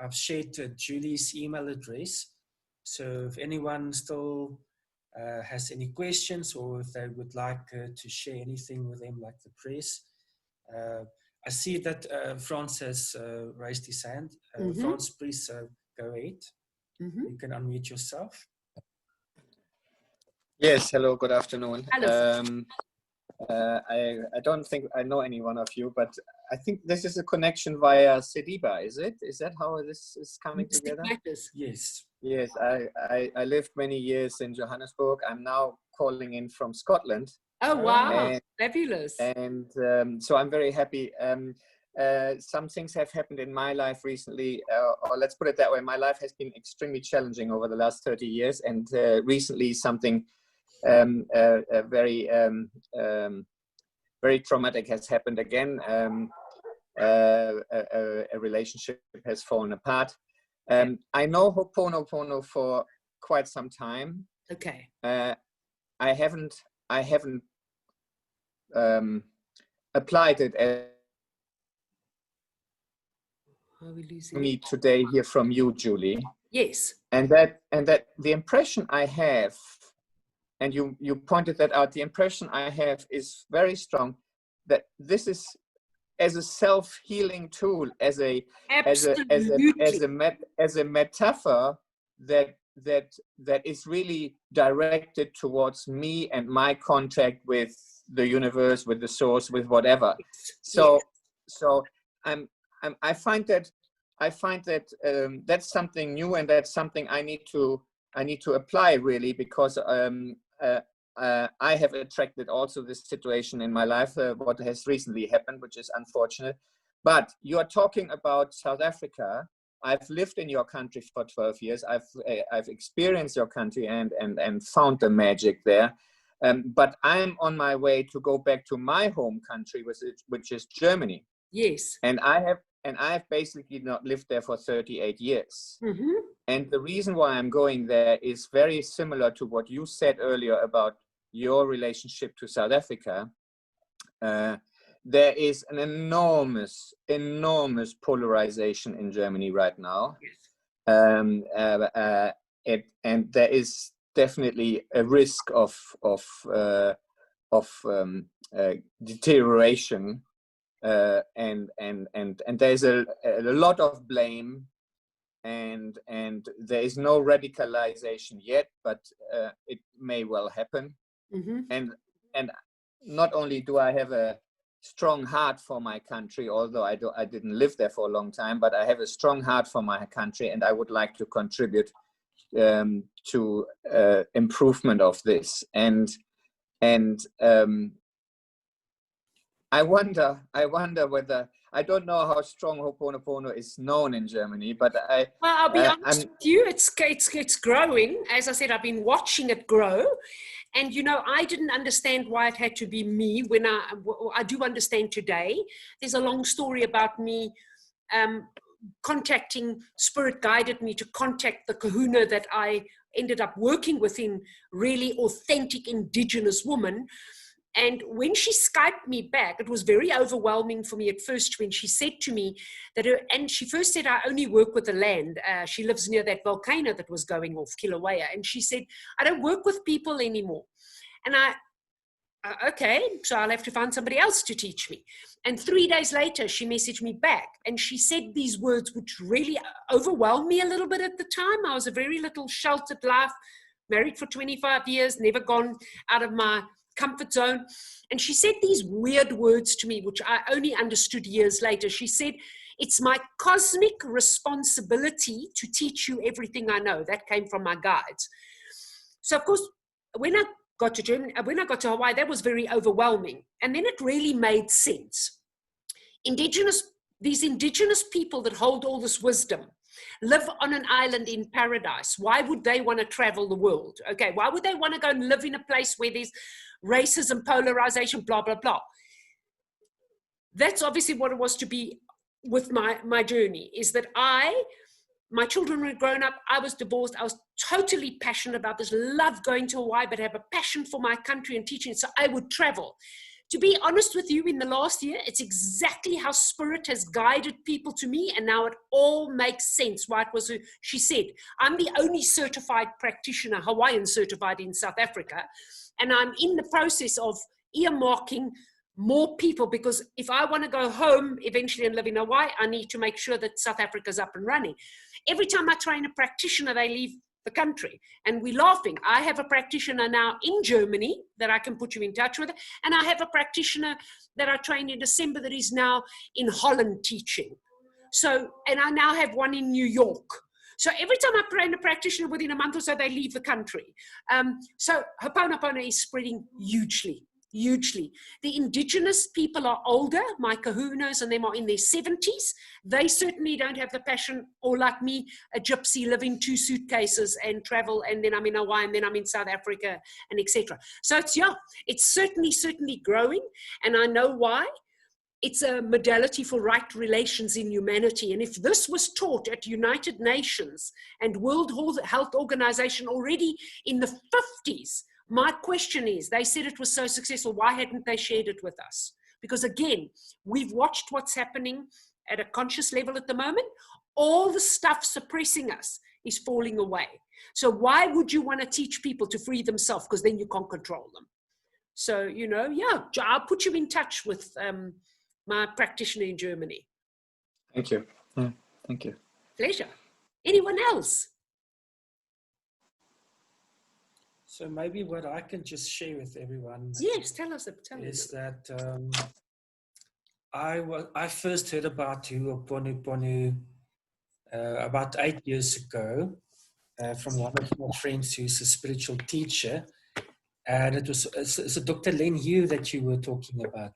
I've shared Julie's email address. So if anyone still has any questions, or if they would like to share anything with them, like the press, I see that Frans has raised his hand. Frans, please go ahead. You can unmute yourself. Yes, hello, good afternoon. Hello. I don't think I know any one of you, but I think this is a connection via Sediba, is it? Is that how this is coming together? Yes. Yes, I lived many years in Johannesburg. I'm now calling in from Scotland. Oh, wow. Fabulous. And so I'm very happy. Some things have happened in my life recently, or let's put it that way. My life has been extremely challenging over the last 30 years. And recently something very traumatic has happened again. A relationship has fallen apart. I know Ho'oponopono for quite some time. Okay. I haven't applied it as me today here from you, Julie. Yes. And that the impression I have, and you pointed that out, the impression I have is very strong, that this is as a self-healing tool, as a metaphor that is really directed towards me and my contact with the universe, with the source, with whatever. So I find that that's something new, and that's something I need to apply really, because I have attracted also this situation in my life, what has recently happened, which is unfortunate. But you are talking about South Africa. I've lived in your country for 12 years. I've experienced your country and found the magic there. But I'm on my way to go back to my home country, which is Germany. Yes. And I've basically not lived there for 38 years. Mm-hmm. And the reason why I'm going there is very similar to what you said earlier about your relationship to South Africa. There is an enormous polarization in Germany right now. Yes. And there is definitely a risk of deterioration. And there's a lot of blame, and there is no radicalization yet, but it may well happen. Mm-hmm. And not only do I have a strong heart for my country, although I didn't live there for a long time, but I have a strong heart for my country, and I would like to contribute to improvement of this. And I wonder whether, I don't know how strong Ho'oponopono is known in Germany, but I'll be honest with you, it's growing. As I said, I've been watching it grow. And, I didn't understand why it had to be me when I do understand today. There's a long story about me Spirit guided me to contact the kahuna that I ended up working with, in really authentic indigenous woman. And when she Skyped me back, it was very overwhelming for me at first when she said to me that and she first said, I only work with the land. She lives near that volcano that was going off, Kilauea. And she said, I don't work with people anymore. And okay, so I'll have to find somebody else to teach me. And 3 days later, she messaged me back and she said these words, which really overwhelmed me a little bit at the time. I was a very little sheltered life, married for 25 years, never gone out of my comfort zone. And she said these weird words to me, which I only understood years later. She said, it's my cosmic responsibility to teach you everything I know. That came from my guides. So of course, when I got to Germany, when I got to Hawaii, that was very overwhelming. And then it really made sense. These indigenous people that hold all this wisdom live on an island in paradise. Why would they want to travel the world? Okay, why would they want to go and live in a place where there's racism, polarization, blah, blah, blah? That's obviously what it was to be with my journey, is that my children were grown up, I was divorced, I was totally passionate about this, loved going to Hawaii, but have a passion for my country and teaching, so I would travel. To be honest with you, in the last year, it's exactly how Spirit has guided people to me, and now it all makes sense why it was. She said, I'm the only certified practitioner, Hawaiian certified in South Africa, and I'm in the process of earmarking more people, because if I want to go home eventually and live in Hawaii, I need to make sure that South Africa's up and running. Every time I train a practitioner, they leave the country, and we're laughing. I have a practitioner now in Germany that I can put you in touch with, and I have a practitioner that I trained in December that is now in Holland teaching. So, and I now have one in New York. So every time I train a practitioner, within a month or so, they leave the country. So Ho'oponopono is spreading hugely. Hugely. The indigenous people are older, my kahunas and them are in their 70s. They certainly don't have the passion, or like me, a gypsy, live in 2 suitcases and travel, and then I'm in Hawaii, and then I'm in South Africa, and etc. So it's certainly growing, and I know why. It's a modality for right relations in humanity. And if this was taught at United Nations and World Health Organization already in the 50s, my question is, they said it was so successful, why hadn't they shared it with us? Because again, we've watched what's happening at a conscious level at the moment. All the stuff suppressing us is falling away. So why would you want to teach people to free themselves? Because then you can't control them. So, I'll put you in touch with my practitioner in Germany. Thank you. Yeah, thank you. Pleasure. Anyone else? So maybe what I can just share with everyone. Yes, tell us. Is that I first heard about Ho'oponopono about 8 years ago from one of my friends who's a spiritual teacher, and it's a Dr. Len Hu that you were talking about.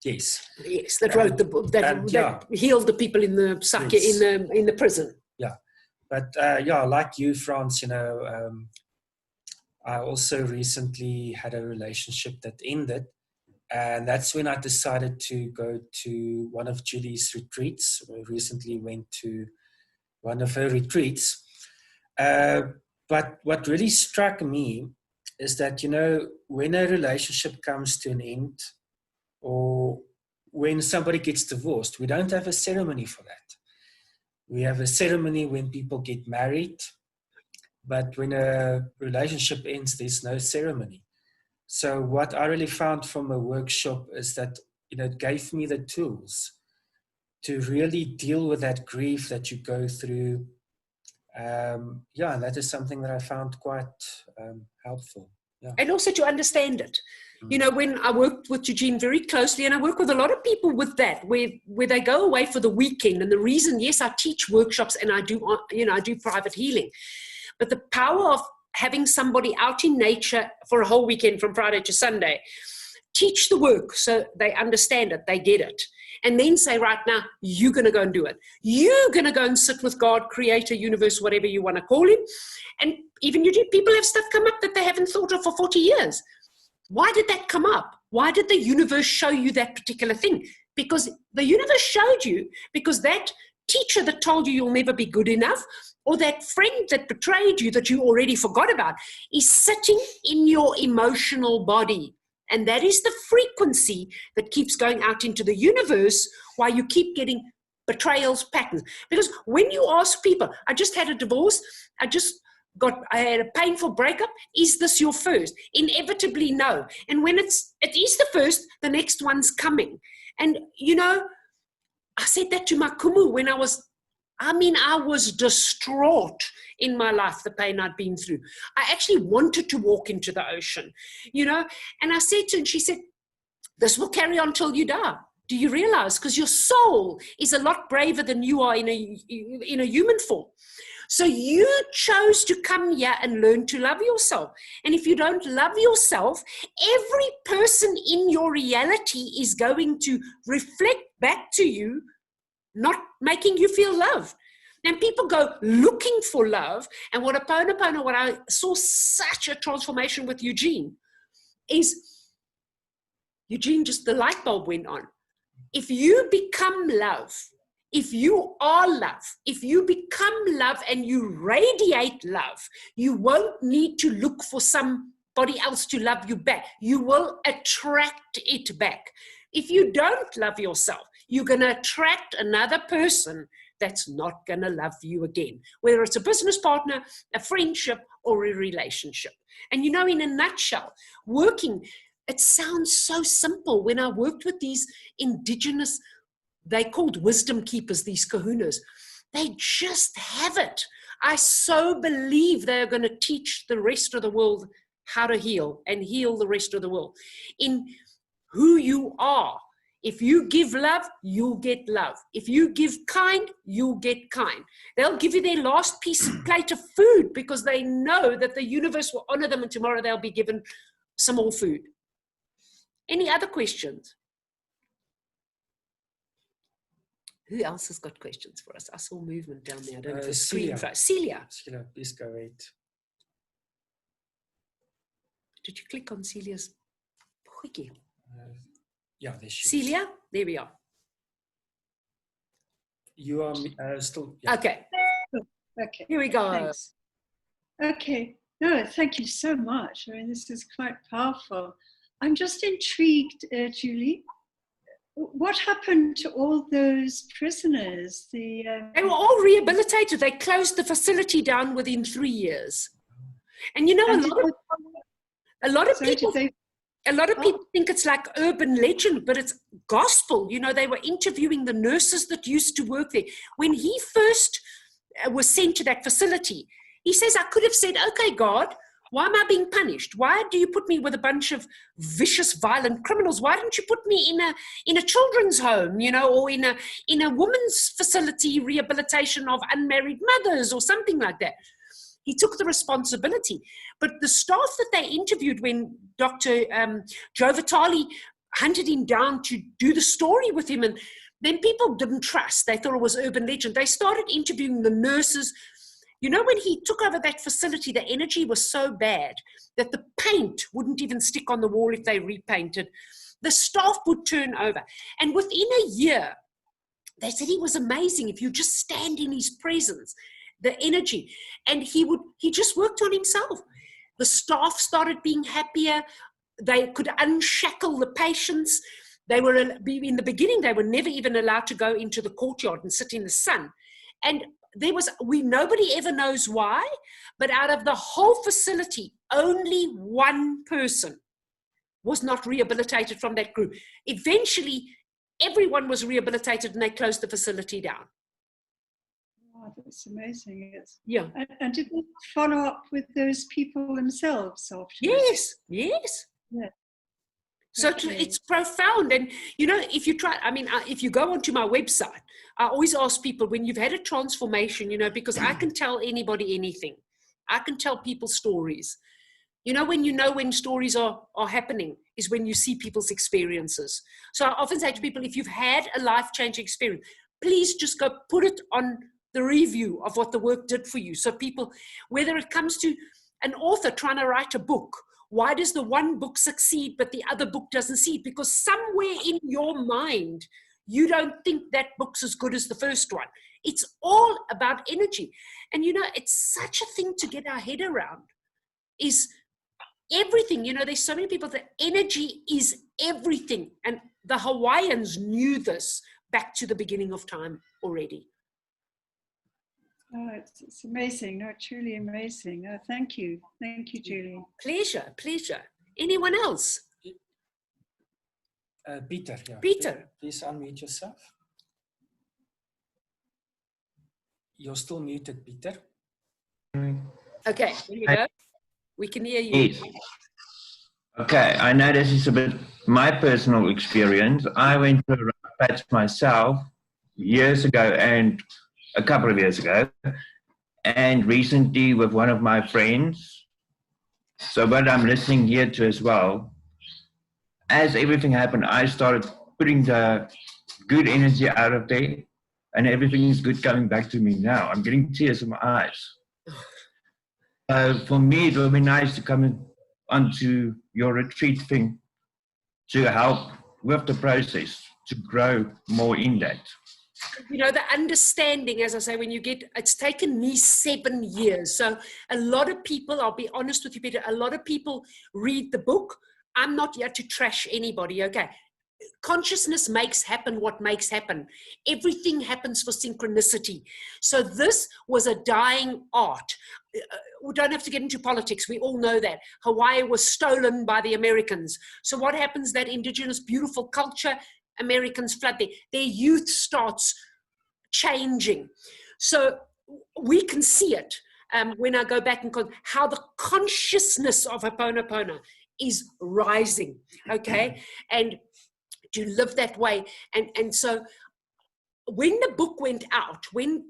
Yes, that wrote the book that healed the people in the sake, yes, in the prison. Yeah, but like you, Frans, I also recently had a relationship that ended, and that's when I decided to go to one of Julie's retreats. We recently went to one of her retreats. But what really struck me is that, when a relationship comes to an end, or when somebody gets divorced, we don't have a ceremony for that. We have a ceremony when people get married, but when a relationship ends, there's no ceremony. So what I really found from a workshop is that, it gave me the tools to really deal with that grief that you go through. And that is something that I found quite helpful. Yeah. And also to understand it. When I worked with Eugene very closely, and I work with a lot of people with that, where they go away for the weekend. And the reason, yes, I teach workshops and I do private healing. But the power of having somebody out in nature for a whole weekend from Friday to Sunday, teach the work so they understand it, they get it. And then say, right now, you're going to go and do it. You're going to go and sit with God, creator, universe, whatever you want to call him. And even people have stuff come up that they haven't thought of for 40 years. Why did that come up? Why did the universe show you that particular thing? Because the universe showed you, because that teacher that told you you'll never be good enough, or that friend that betrayed you that you already forgot about, is sitting in your emotional body. And that is the frequency that keeps going out into the universe while you keep getting betrayals, patterns. Because when you ask people, I just had a divorce, I had a painful breakup, is this your first? Inevitably, no. And when it is the first, the next one's coming. And, I said that to my kumu when I was distraught in my life, the pain I'd been through. I actually wanted to walk into the ocean, and I said to her, and she said, this will carry on till you die. Do you realize? Because your soul is a lot braver than you are in a human form. So you chose to come here and learn to love yourself. And if you don't love yourself, every person in your reality is going to reflect back to you, not making you feel loved. And people go looking for love. And what oponopono, what I saw such a transformation with Eugene, is Eugene, just the light bulb went on. If you become love, if you are love, if you become love and you radiate love, you won't need to look for somebody else to love you back. You will attract it back. If you don't love yourself, you're going to attract another person that's not going to love you again, whether it's a business partner, a friendship, or a relationship. And in a nutshell, working, it sounds so simple. When I worked with these indigenous, they called wisdom keepers, these kahunas, they just have it. I so believe they're going to teach the rest of the world how to heal and heal the rest of the world in who you are. If you give love, you'll get love. If you give kind, you'll get kind. They'll give you their last plate of food because they know that the universe will honor them and tomorrow they'll be given some more food. Any other questions? Who else has got questions for us? I saw movement down there. I don't know if the screen. Celia. Celia, please go ahead. Did you click on Celia's? Yeah, there she is. Celia, there we are. You are still. Yeah. Okay. Okay. Here we go. Thanks. Okay. No, thank you so much. I mean, this is quite powerful. I'm just intrigued, Julie. What happened to all those prisoners? They were all rehabilitated. They closed the facility down within 3 years. And a lot of people think it's like urban legend, but it's gospel. They were interviewing the nurses that used to work there. When he first was sent to that facility, he says, I could have said, okay, God, why am I being punished? Why do you put me with a bunch of vicious, violent criminals? Why didn't you put me in a children's home, or in a women's facility rehabilitation of unmarried mothers or something like that? He took the responsibility. But the staff that they interviewed when Dr. Joe Vitale hunted him down to do the story with him, and then people didn't trust. They thought it was urban legend. They started interviewing the nurses. When he took over that facility, the energy was so bad that the paint wouldn't even stick on the wall if they repainted. The staff would turn over. And within a year, they said he was amazing. If you just stand in his presence, the energy. And he just worked on himself. The staff started being happier. They could unshackle the patients. In the beginning, they were never even allowed to go into the courtyard and sit in the sun. And nobody ever knows why, but out of the whole facility, only one person was not rehabilitated from that group. Eventually, everyone was rehabilitated and they closed the facility down. Wow, that's amazing. Yeah. And did they follow up with those people themselves after? Yes. Yeah. So Okay. it's profound. And, if you try, if you go onto my website, I always ask people when you've had a transformation, because I can tell anybody anything. I can tell people stories. When stories are happening is when you see people's experiences. So I often say to people, if you've had a life-changing experience, please just go put it on the review of what the work did for you. So people, whether it comes to an author trying to write a book, why does the one book succeed but the other book doesn't succeed? Because somewhere in your mind, you don't think that book's as good as the first one. It's all about energy. And, it's such a thing to get our head around is everything. There's so many people that energy is everything. And the Hawaiians knew this back to the beginning of time already. Oh, it's amazing. No, truly amazing. Oh, thank you. Thank you, Julie. Pleasure. Anyone else? Peter. Yeah. Peter. Please unmute yourself. You're still muted, Peter. Okay, here we go. We can hear you. Yes. Okay, I know this is a bit my personal experience. I went through a rough patch myself years ago and a couple of years ago, and recently with one of my friends. So what I'm listening here to as well, as everything happened, I started putting the good energy out of there, and everything is good coming back to me now. I'm getting tears in my eyes. For me, it would be nice to come onto your retreat thing to help with the process, to grow more in that. You know, the understanding, as I say, when you get, it's taken me 7 years. So a lot of people, I'll be honest with you, Peter, a lot of people read the book. I'm not here to trash anybody, okay? Consciousness makes happen what makes happen. Everything happens for synchronicity. So this was a dying art. We don't have to get into politics. We all know that. Hawaii was stolen by the Americans. So what happens? That indigenous, beautiful culture, Americans flood there. Their youth starts changing. So we can see it when I go back and how the consciousness of Ho'oponopono is rising, okay? And to live that way. And so when the book went out, when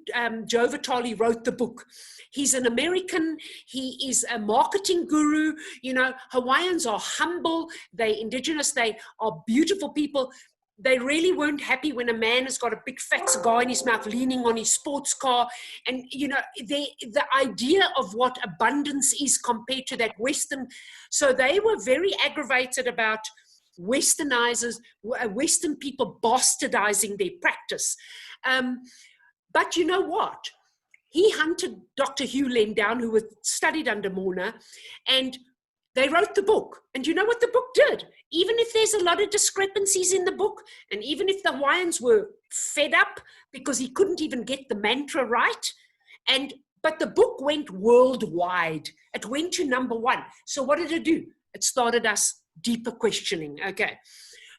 Joe Vitale wrote the book, he's an American, he is a marketing guru. You know, Hawaiians are humble, they're indigenous, they are beautiful people. They really weren't happy when a man has got a big fat cigar in his mouth, leaning on his sports car. And, you know, the idea of what abundance is compared to that Western. So they were very aggravated about Westernizers, Western people bastardizing their practice. But you know what? He hunted Dr. Hugh Len down, who had studied under Morna, and they wrote the book. And you know what the book did? Even if there's a lot of discrepancies in the book, and even if the Hawaiians were fed up because he couldn't even get the mantra right, but the book went worldwide. It went to #1. So what did it do? It started us deeper questioning. Okay.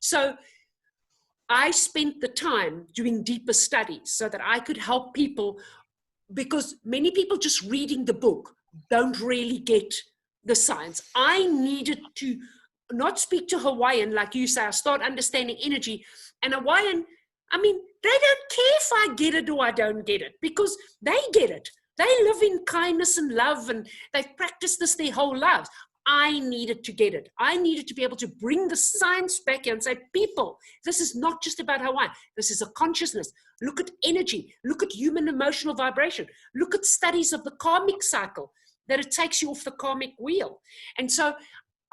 So I spent the time doing deeper studies so that I could help people, because many people just reading the book don't really get the science. I needed to not speak to Hawaiian, like you say, I start understanding energy. And Hawaiian, I mean, they don't care if I get it or I don't get it, because they get it. They live in kindness and love, and they've practiced this their whole lives. I needed to get it. I needed to be able to bring the science back here and say, people, this is not just about Hawaii. This is a consciousness. Look at energy. Look at human emotional vibration. Look at studies of the karmic cycle, that it takes you off the karmic wheel. And so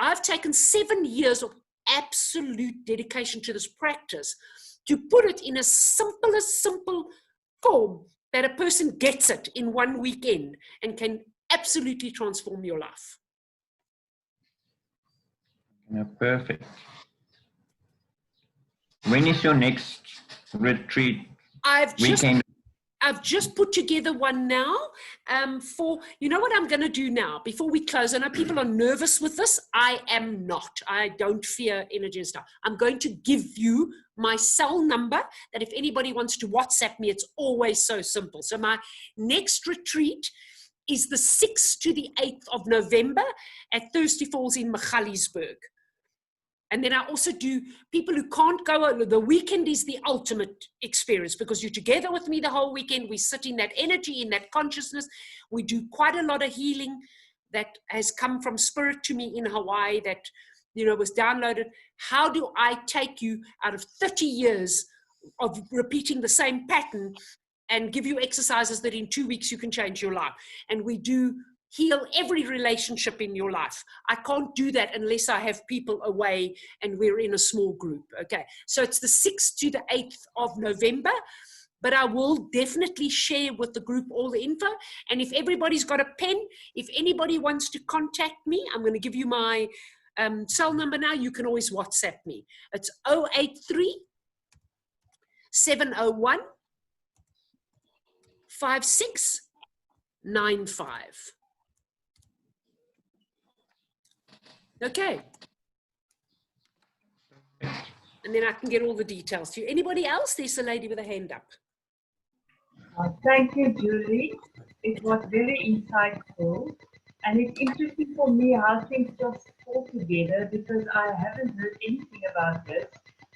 I've taken 7 years of absolute dedication to this practice to put it in a simple form that a person gets it in one weekend and can absolutely transform your life. Yeah, perfect. When is your next retreat? I've just put together one now for, you know what I'm going to do now before we close? I know people are nervous with this. I am not. I don't fear energy and stuff. I'm going to give you my cell number, that if anybody wants to WhatsApp me, it's always so simple. So my next retreat is the 6th to the 8th of November at Thirsty Falls in Michalisburg. And then I also do people who can't go, the weekend is the ultimate experience, because you're together with me the whole weekend. We sit in that energy, in that consciousness. We do quite a lot of healing that has come from spirit to me in Hawaii that, you know, was downloaded. How do I take you out of 30 years of repeating the same pattern and give you exercises that in 2 weeks you can change your life? And we do heal every relationship in your life. I can't do that unless I have people away and we're in a small group. Okay, so it's the 6th to the 8th of November, but I will definitely share with the group all the info. And if everybody's got a pen, if anybody wants to contact me, I'm going to give you my cell number now. You can always WhatsApp me. It's 083 701 5695. Okay. And then I can get all the details to you. Anybody else? There's a lady with a hand up. Thank you, Julie. It was very insightful. And it's interesting for me how things just fall together, because I haven't heard anything about this.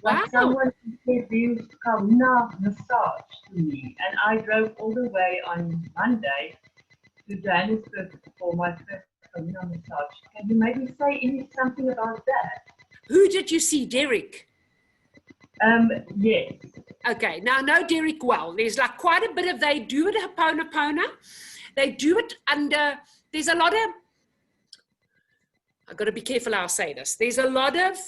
Like Wow. someone introduced Kauna massage to me, and I drove all the way on Monday to Johannesburg for my first kahuna massage. Can you maybe say something about that? Who did you see, Derek? Yes. Okay, now I know Derek well. There's like quite a bit of, they do it at Ho'oponopono. They do it under, there's a lot of, I've got to be careful how I say this. There's a lot of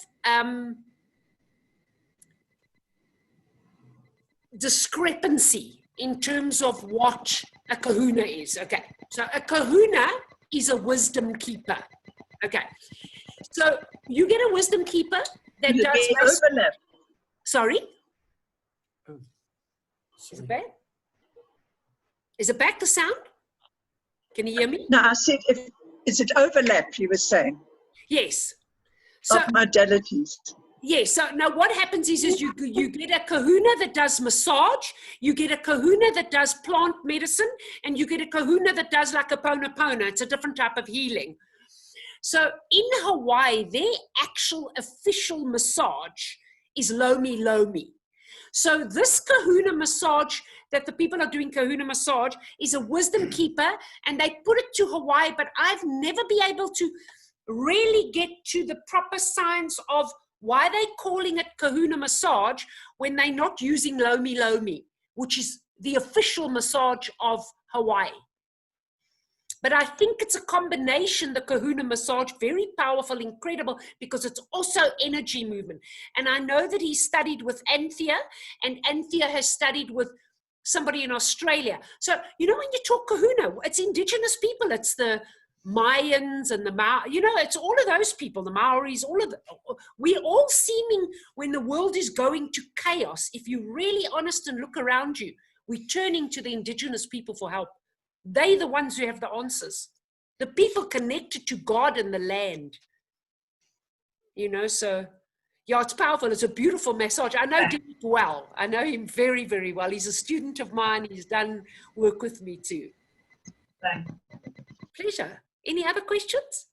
discrepancy in terms of what a kahuna is. Okay, so a kahuna is a wisdom keeper. Okay, so you get a wisdom keeper that does overlap. Sorry? Oh, Is it back? Is it back, the sound? Can you hear me? No, I said, is it overlap, you were saying, Yes. So, of modalities? yes. So now what happens is you get a kahuna that does massage, you get a kahuna that does plant medicine, and you get a kahuna that does like oponopono. It's a different type of healing. So in Hawaii, their actual official massage is lomi lomi. So this kahuna massage that the people are doing kahuna massage is a wisdom keeper, and they put it to Hawaii, but I've never been able to really get to the proper science of why they're calling it kahuna massage when they're not using lomi lomi, which is the official massage of Hawaii. But I think it's a combination, the kahuna massage, very powerful, incredible, because it's also energy movement. And I know that he studied with Anthea, and Anthea has studied with somebody in Australia. So, you know, when you talk kahuna, it's indigenous people. It's the Mayans and the it's all of those people, the Maoris, all of we're all seeming, when the world is going to chaos, if you're really honest and look around you, we're turning to the indigenous people for help. They're the ones who have the answers. The people connected to God and the land. You know, so, yeah, it's powerful. It's a beautiful massage. I know Derek well. I know him very, very well. He's a student of mine. He's done work with me too. Thanks. Pleasure. Any other questions?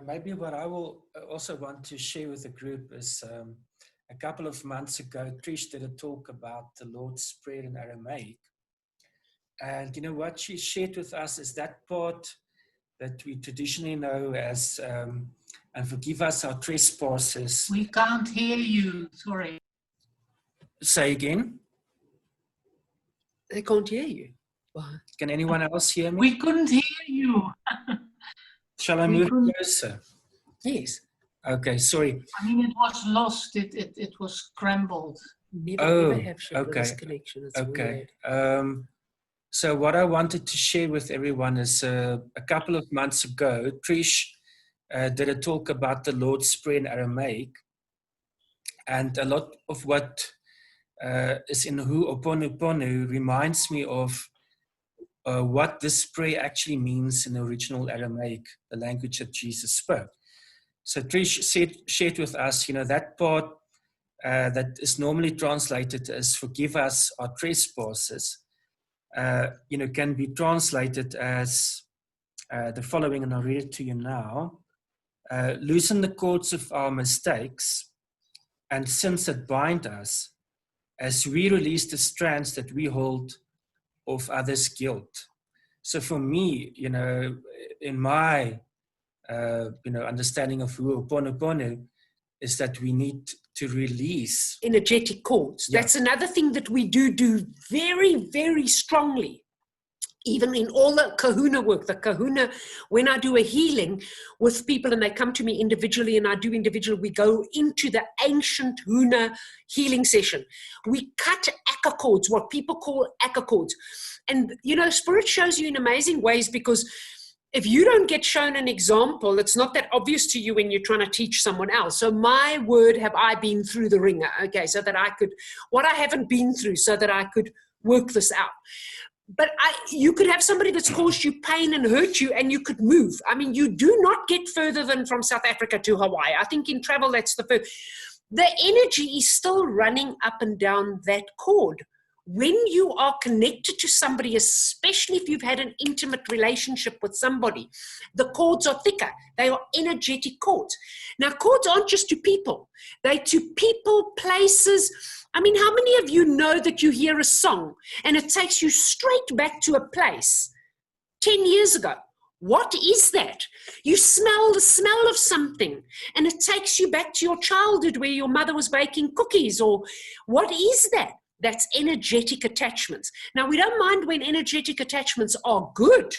Maybe what I will also want to share with the group is a couple of months ago, Trish did a talk about the Lord's Prayer in Aramaic. And you know what she shared with us is that part that we traditionally know as, and forgive us our trespasses. We can't hear you, sorry. Say again? They can't hear you. Why? Can anyone else hear me? We couldn't hear you. Shall I move closer? Yes. Okay, sorry. I mean, it was lost. It was scrambled. Never have okay. this connection. It's Okay. weird. So what I wanted to share with everyone is a couple of months ago, Trish did a talk about the Lord's Prayer in Aramaic. And a lot of what is in Ho'oponopono reminds me of what this prayer actually means in the original Aramaic, the language that Jesus spoke. So Trish shared with us, you know, that part that is normally translated as forgive us our trespasses, you know, can be translated as the following, and I'll read it to you now. Loosen the cords of our mistakes and sins that bind us as we release the strands that we hold of others' guilt. So for me, you know, in my, you know, understanding of Ho'oponopono is that we need to release Energetic cords. Yeah. That's another thing that we do very, very strongly. Even in all the kahuna work, when I do a healing with people and they come to me individually and I do individual, we go into the ancient Huna healing session. We cut aka cords, what people call aka cords. And, you know, Spirit shows you in amazing ways, because if you don't get shown an example, it's not that obvious to you when you're trying to teach someone else. So my word have I been through the ringer, okay, so that I could, what I haven't been through, so that I could work this out. But you could have somebody that's caused you pain and hurt you, and you could move. I mean, you do not get further than from South Africa to Hawaii. I think in travel, that's the first. The energy is still running up and down that cord. when you are connected to somebody, especially if you've had an intimate relationship with somebody, the cords are thicker. They are energetic cords. Now, cords aren't just to people. They're to people, places. I mean, how many of you know that you hear a song and it takes you straight back to a place 10 years ago? What is that? You smell the smell of something and it takes you back to your childhood where your mother was baking cookies, or what is that? That's energetic attachments. Now, we don't mind when energetic attachments are good,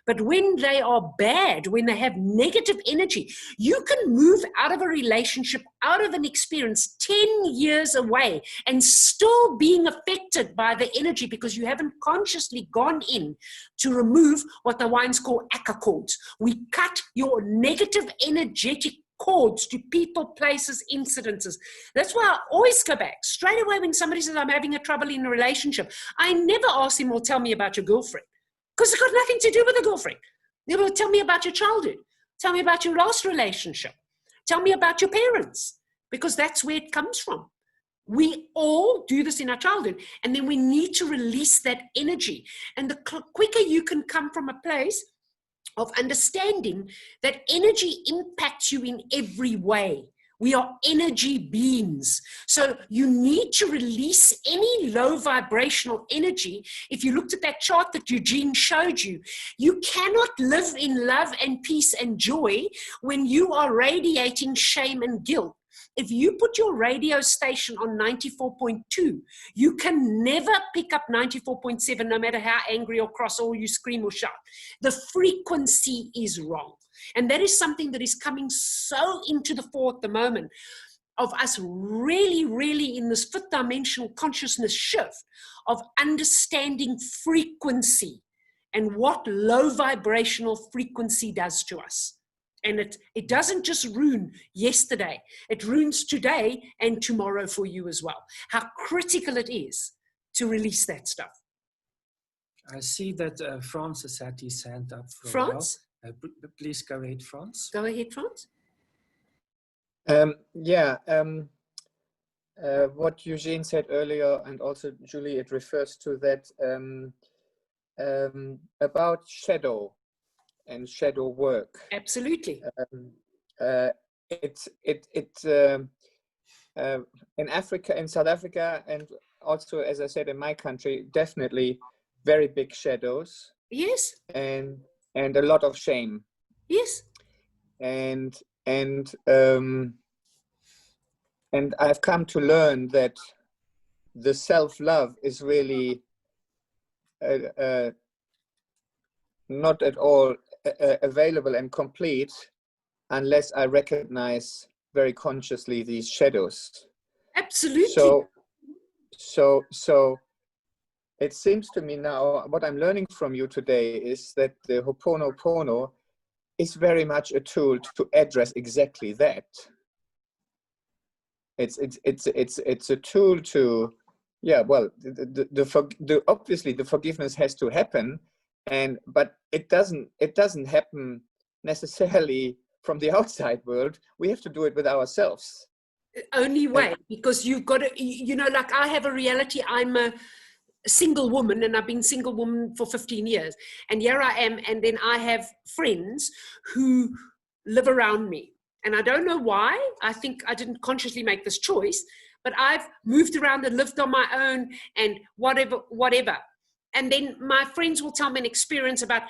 but when they are bad, when they have negative energy, you can move out of a relationship, out of an experience 10 years away and still being affected by the energy because you haven't consciously gone in to remove what the Hawaiians call aka cords. We cut your negative energetic cords to people, places, incidences. That's why I always go back straight away when somebody says I'm having a trouble in a relationship. I never ask them, well, tell me about your girlfriend, because it's got nothing to do with a girlfriend. They will tell me about your childhood. Tell me about your last relationship. Tell me about your parents, because that's where it comes from. We all do this in our childhood, and then we need to release that energy. And the quicker you can come from a place of understanding that energy impacts you in every way. We are energy beings. So you need to release any low vibrational energy. If you looked at that chart that Eugene showed you, you cannot live in love and peace and joy when you are radiating shame and guilt. If you put your radio station on 94.2, you can never pick up 94.7, no matter how angry or cross or you scream or shout. The frequency is wrong. And that is something that is coming so into the fore at the moment, of us really, really in this fifth dimensional consciousness shift of understanding frequency and what low vibrational frequency does to us. And it doesn't just ruin yesterday, it ruins today and tomorrow for you as well. How critical it is to release that stuff. I see that Franz has had his hand up for Franz? a while. Please go ahead, Franz. Go ahead, Franz. What Eugene said earlier, and also Julie, it refers to that about shadow and shadow work. Absolutely. In Africa, in South Africa, and also, as I said, in my country, definitely very big shadows. Yes. And a lot of shame. Yes. And I've come to learn that the self-love is really not at all available and complete unless I recognize very consciously these shadows. Absolutely. So it seems to me now, what I'm learning from you today is that the Ho'oponopono is very much a tool to address exactly that. It's a tool to, yeah, well, obviously the forgiveness has to happen, but it doesn't happen necessarily from the outside world. We have to do it with ourselves. Only way, because you've got to, you know, like I have a reality. I'm a single woman, and I've been single woman for 15 years, and here I am, and then I have friends who live around me, and I don't know why. I think I didn't consciously make this choice, but I've moved around and lived on my own and whatever. And then my friends will tell me an experience about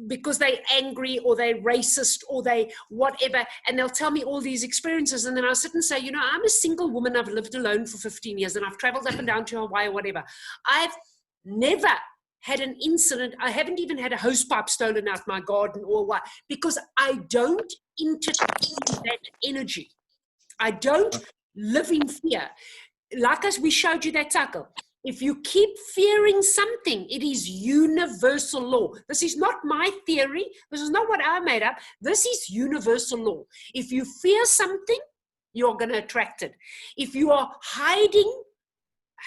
because they're angry or they're racist or they whatever, and they'll tell me all these experiences, and then I'll sit and say, you know, I'm a single woman, I've lived alone for 15 years and I've traveled up and down to Hawaii or whatever. I've never had an incident. I haven't even had a hosepipe stolen out my garden or what, because I don't entertain that energy. I don't live in fear. Like as we showed you that cycle, if you keep fearing something, it is universal law. This is not my theory. This is not what I made up. This is universal law. If you fear something, you're going to attract it. If you are hiding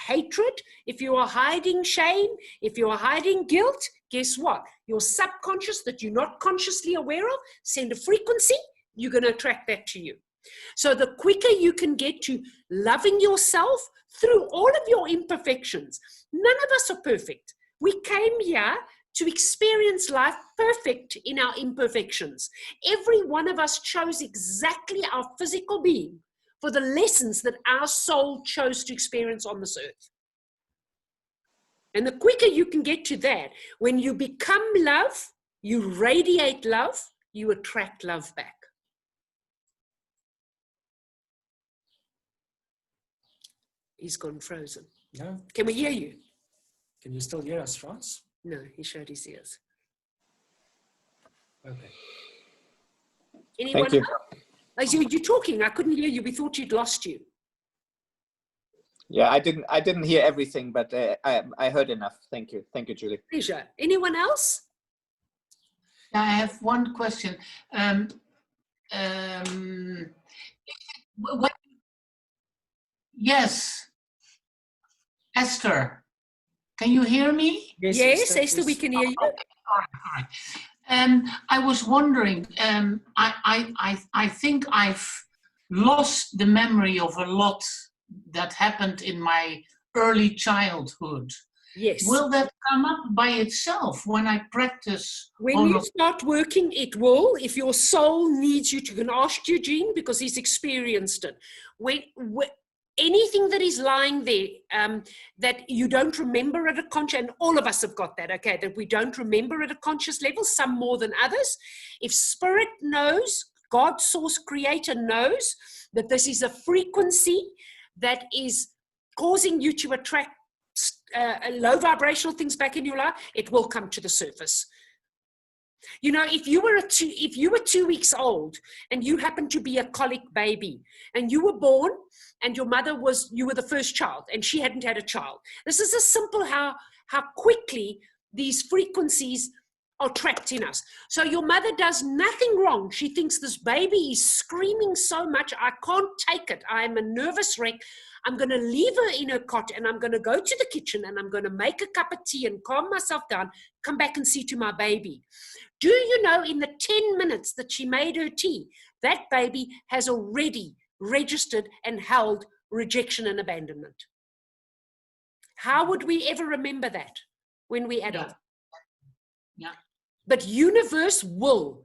hatred, if you are hiding shame, if you are hiding guilt, guess what? Your subconscious that you're not consciously aware of, send a frequency, you're going to attract that to you. So the quicker you can get to loving yourself through all of your imperfections. None of us are perfect. We came here to experience life perfect in our imperfections. Every one of us chose exactly our physical being for the lessons that our soul chose to experience on this earth. And the quicker you can get to that, when you become love, you radiate love, you attract love back. He's gone frozen. No? Can we hear you? Can you still hear us, Frans? No, he showed his ears. Okay. Anyone Thank you. else? As you're talking, I couldn't hear you. We thought you'd lost you. Yeah, I didn't hear everything, but I heard enough. Thank you, Julie. Pleasure. Anyone else? I have one question. Yes, Esther, can you hear me? Yes, Esther, we can hear you. All right. I was wondering, I think I've lost the memory of a lot that happened in my early childhood. Yes. Will that come up by itself when I practice? When you start working, it will. If your soul needs you to, can ask Eugene because he's experienced it. When anything that is lying there that you don't remember at a conscious, and all of us have got that, okay, that we don't remember at a conscious level, some more than others. If spirit knows, God, source, creator knows that this is a frequency that is causing you to attract low vibrational things back in your life, it will come to the surface. You know, if you were 2 weeks old and you happened to be a colic baby and you were born and your mother you were the first child and she hadn't had a child. This is a simple how quickly these frequencies are trapped in us. So your mother does nothing wrong. She thinks this baby is screaming so much, I can't take it. I am a nervous wreck. I'm going to leave her in her cot and I'm going to go to the kitchen and I'm going to make a cup of tea and calm myself down, come back and see to my baby. Do you know in the 10 minutes that she made her tea, that baby has already registered and held rejection and abandonment? How would we ever remember that when we adult? Yeah. But universe will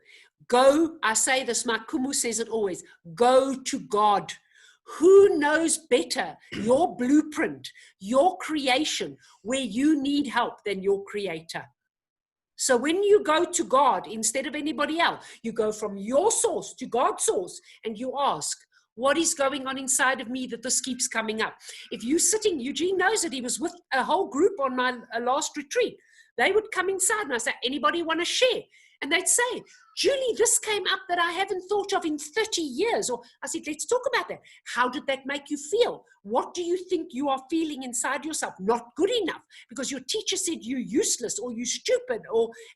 go, I say this, my Kumu says it always, go to God. Who knows better your blueprint, your creation, where you need help than your creator? So when you go to God instead of anybody else, you go from your source to God's source and you ask, what is going on inside of me that this keeps coming up? If you're sitting, Eugene knows that he was with a whole group on my last retreat. They would come inside and I say, anybody want to share? And they'd say, Julie, this came up that I haven't thought of in 30 years. Or I said, let's talk about that. How did that make you feel? What do you think you are feeling inside yourself? Not good enough because your teacher said you're useless or you're stupid,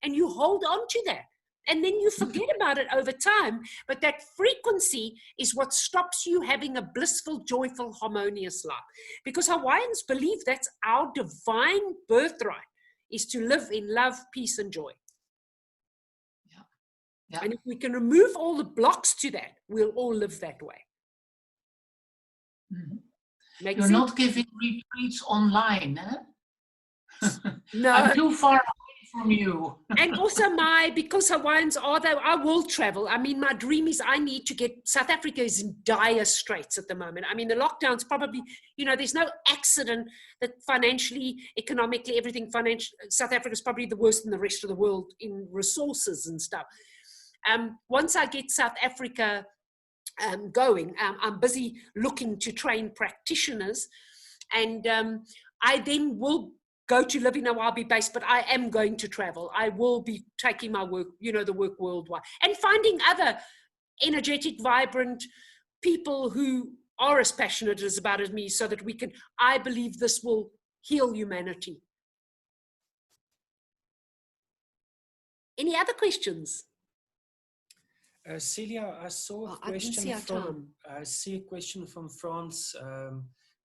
and you hold on to that. And then you forget about it over time. But that frequency is what stops you having a blissful, joyful, harmonious life. Because Hawaiians believe that's our divine birthright, is to live in love, peace, and joy. Yeah. And if we can remove all the blocks to that, we'll all live that way. Mm-hmm. Make You're sense? not giving retreats online, eh? No. I'm too far away from you. And also because Hawaiians are there, I will travel. I mean, my dream is I need to get, South Africa is in dire straits at the moment. I mean, the lockdown's probably, there's no accident that financially, economically, everything South Africa is probably the worst than the rest of the world in resources and stuff. Once I get South Africa going, I'm busy looking to train practitioners, and I then will go to live in a Wabi base, but I am going to travel. I will be taking my work, the work worldwide, and finding other energetic, vibrant people who are as passionate about as me so that we can, I believe this will heal humanity. Any other questions? Celia, I saw a question from France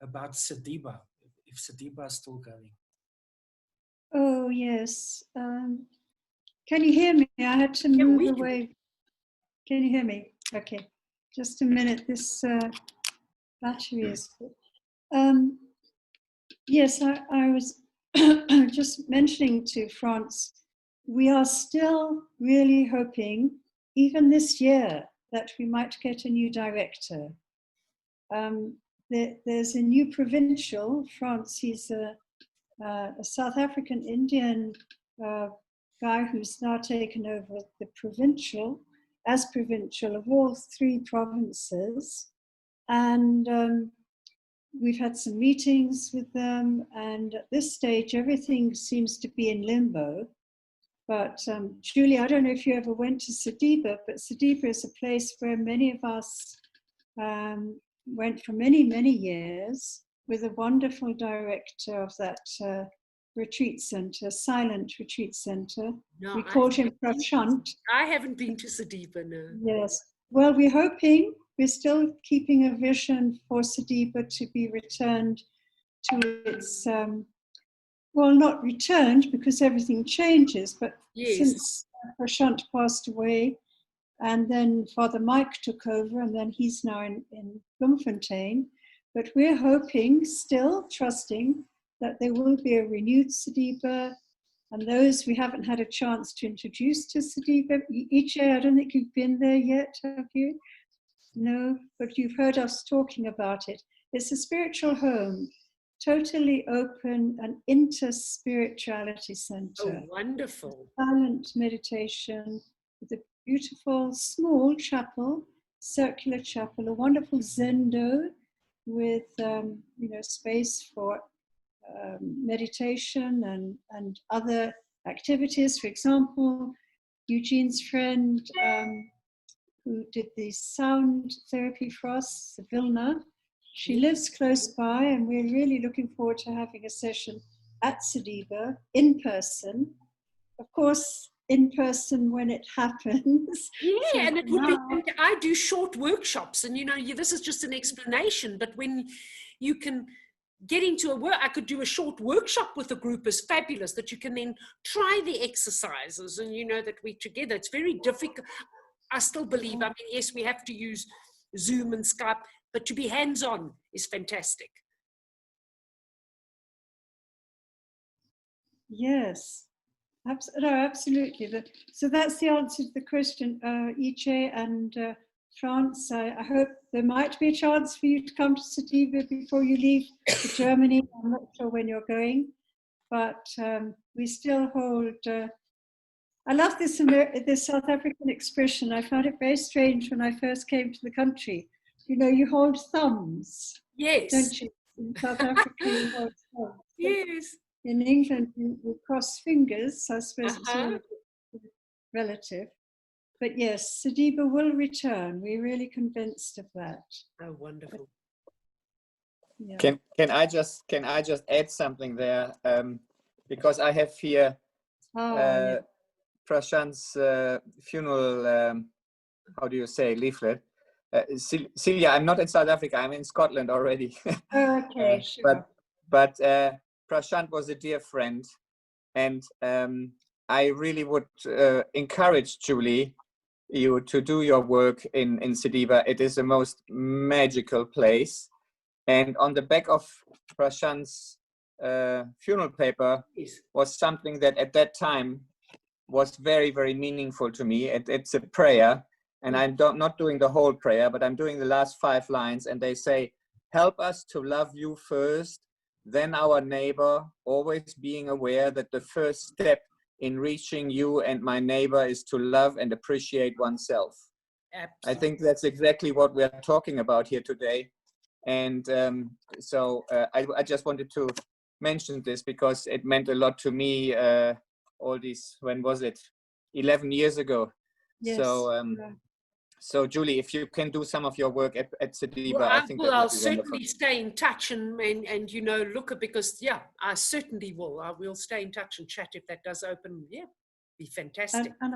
about Sediba, if Sediba is still going. Oh, yes. Can you hear me? I had to move away. Can you hear me? Okay. Just a minute. This battery is... Yes, I was just mentioning to France, we are still really hoping, even this year, that we might get a new director. There's a new provincial, France, he's a South African Indian guy who's now taken over the provincial of all 3 provinces. And we've had some meetings with them, and at this stage, everything seems to be in limbo. But Julie, I don't know if you ever went to Sediba, but Sediba is a place where many of us went for many, many years with a wonderful director of that retreat center, silent retreat center. No, we called him Prashant. I haven't been to Sediba, no. Yes. Well, we're still keeping a vision for Sediba to be returned to its, well, not returned because everything changes, but Yes. since Prashant passed away, and then Father Mike took over, and then he's now in Bloemfontein. But we're hoping, still trusting, that there will be a renewed Sediba, and those we haven't had a chance to introduce to Sediba. Iche, I don't think you've been there yet, have you? No, but you've heard us talking about it. It's a spiritual home, totally open, an inter-spirituality center. Oh, wonderful. Silent meditation with a beautiful small chapel, circular chapel, a wonderful zendo with space for meditation and other activities. For example, Eugene's friend who did the sound therapy for us, Vilna, she lives close by, and we're really looking forward to having a session at Sediba in person. Of course, in person when it happens. Yeah, So and it would now, be, I do short workshops, and this is just an explanation, but when you can get into I could do a short workshop with a group is fabulous, that you can then try the exercises, and that we're together. It's very difficult. I still believe, yes, we have to use Zoom and Skype, but to be hands-on is fantastic. yes. No, absolutely. So that's the answer to the question, Iche and France. I hope there might be a chance for you to come to Sediba before you leave for Germany. I'm not sure when you're going, but we still hold. I love this South African expression. I found it very strange when I first came to the country. You hold thumbs. Yes. Don't you? In South Africa, you hold thumbs. Yes. In England, we cross fingers. I suppose it's all relative. But yes, Sediba will return. We're really convinced of that. Oh, wonderful. Yeah. Can I just add something there? Because I have here Prashant's funeral, how do you say, leaflet. Celia, I'm not in South Africa. I'm in Scotland already. Okay, sure. But Prashant was a dear friend, and I really would encourage Julie, you to do your work in Sediba. It is the most magical place. And on the back of Prashant's funeral paper was something that at that time was very, very meaningful to me. It's a prayer, and I'm not doing the whole prayer, but I'm doing the last 5 lines, and they say, help us to love you first, then our neighbor, always being aware that the first step in reaching you and my neighbor is to love and appreciate oneself. Absolutely. I think that's exactly what we're talking about here today. And so I just wanted to mention this because it meant a lot to me, all these, when was it? 11 years ago. Yes. So Julie, if you can do some of your work at Sediba, I think that I'll would be certainly wonderful. stay in touch and look at, because I certainly will. I will stay in touch and chat if that does open. Yeah, be fantastic. And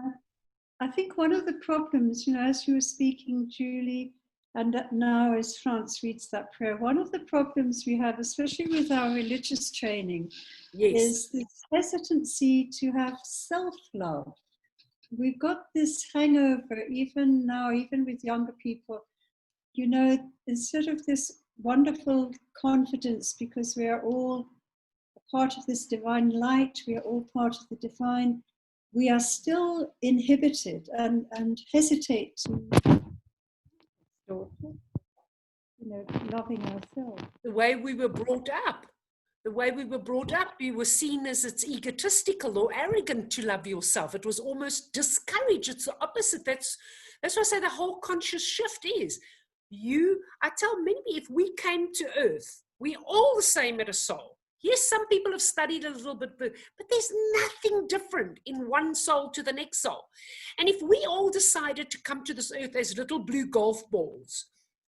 I think one of the problems, as you were speaking, Julie, and now as France reads that prayer, one of the problems we have, especially with our religious training, is this hesitancy to have self-love. We've got this hangover, even now, even with younger people, instead of this wonderful confidence, because we are all part of this divine light, we are all part of the divine, we are still inhibited and hesitate to, loving ourselves. The way we were brought up. The way we were brought up, we were seen as it's egotistical or arrogant to love yourself. It was almost discouraged. It's the opposite. That's why I say the whole conscious shift is. I tell many, if we came to earth, we're all the same at a soul. Yes, some people have studied a little bit, but there's nothing different in one soul to the next soul. And if we all decided to come to this earth as little blue golf balls,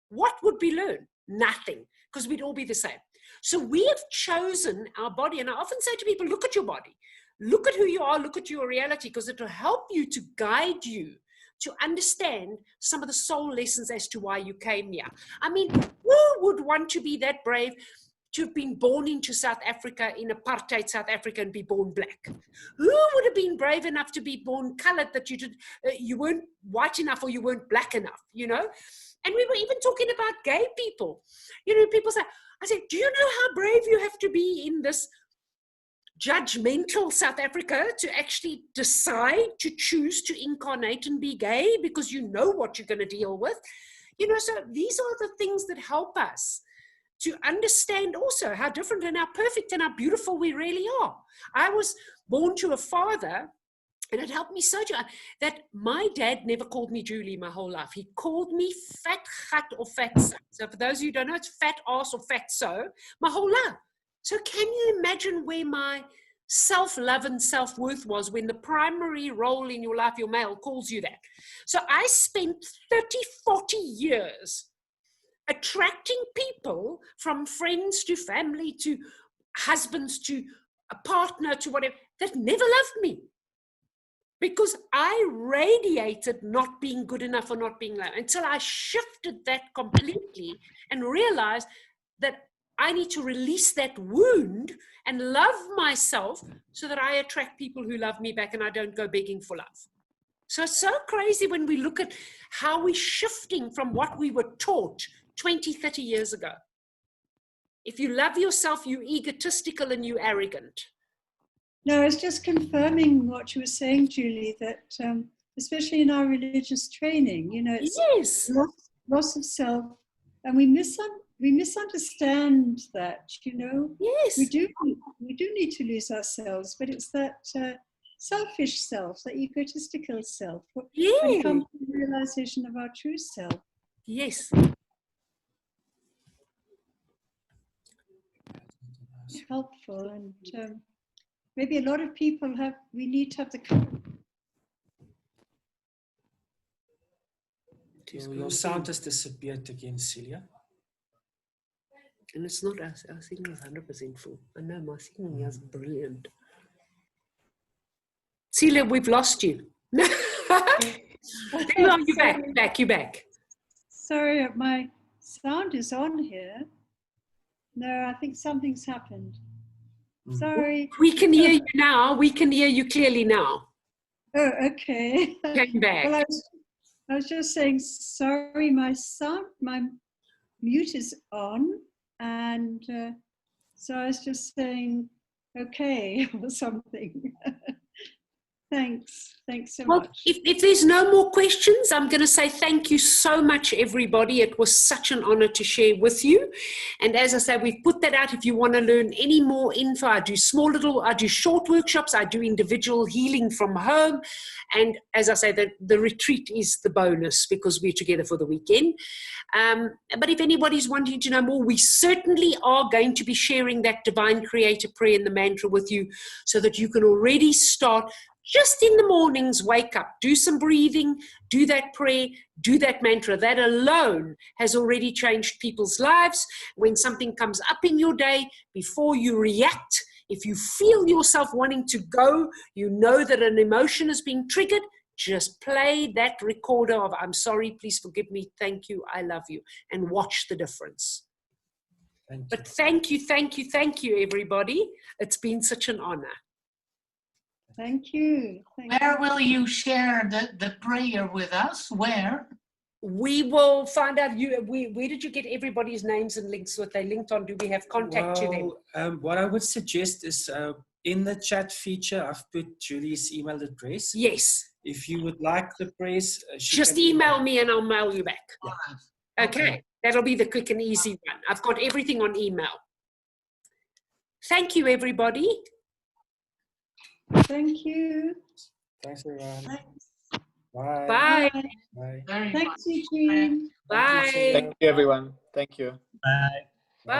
what would we learn? Nothing, because we'd all be the same. So we have chosen our body, and I often say to people, look at your body. Look at who you are, look at your reality, because it will help you to guide you to understand some of the soul lessons as to why you came here. I mean, who would want to be that brave to have been born into South Africa, in apartheid South Africa, and be born black? Who would have been brave enough to be born colored that you weren't white enough or you weren't black enough, you know? And we were even talking about gay people. You know, people say, I said, do you know how brave you have to be in this judgmental South Africa to actually decide to choose to incarnate and be gay because you know what you're going to deal with? You know, so these are the things that help us to understand also how different and how perfect and how beautiful we really are. I was born to a father, and it helped me so that my dad never called me Julie my whole life. He called me fat gat or fat so. So for those of you who don't know, it's fat ass or fat so my whole life. So can you imagine where my self-love and self-worth was when the primary role in your life, your male, calls you that? So I spent 30, 40 years attracting people, from friends to family to husbands to a partner to whatever, that never loved me. Because I radiated not being good enough or not being loved, until I shifted that completely and realized that I need to release that wound and love myself so that I attract people who love me back and I don't go begging for love. So it's so crazy when we look at how we're shifting from what we were taught 20, 30 years ago. If you love yourself, you're egotistical and you're arrogant. No, I was just confirming what you were saying, Julie, that especially in our religious training, you know, it's yes, loss of self, and we misunderstand that, you know. Yes, we do need to lose ourselves, but it's that selfish self, that egotistical self, when it comes to the realization of our true self. Yes. Helpful, and maybe a lot of people we need to have the courage. Your sound has disappeared again, Celia. And it's not us. Our signal is 100% full. I know my signal is brilliant. Celia, we've lost you. There you are, you're back, you're back. Sorry, my sound is on here. No, I think something's happened. Sorry. We can hear you now. We can hear you clearly now. Oh, okay. Came back. Well, I was just saying, sorry, my mute is on. And so I was just saying, okay, or something. Thanks so much. If there's no more questions, I'm going to say thank you so much, everybody. It was such an honor to share with you. And as I say, we've put that out. If you want to learn any more info, I do short workshops. I do individual healing from home. And as I say, the retreat is the bonus because we're together for the weekend. But if anybody's wanting to know more, we certainly are going to be sharing that Divine Creator Prayer and the mantra with you so that you can already start. Just in the mornings, wake up, do some breathing, do that prayer, do that mantra. That alone has already changed people's lives. When something comes up in your day, before you react, if you feel yourself wanting to go, you know that an emotion is being triggered, just play that recorder of, I'm sorry, please forgive me, thank you, I love you, and watch the difference. But thank you, everybody. It's been such an honor. Thank you. Where will you share the prayer with us? Where? we will find out. Where did you get everybody's names and links? What they linked on? Do we have contact to them? What I would suggest is in the chat feature, I've put Julie's email address. Yes. If you would like the press, just email me and I'll mail you back. Yeah. Okay, that'll be the quick and easy one. I've got everything on email. Thank you, everybody. Thank you. Thanks, everyone. Thanks. Bye. Bye. Bye. Very Thanks, much. Eugene. Bye. Thank you, everyone. Thank you. Bye. Bye.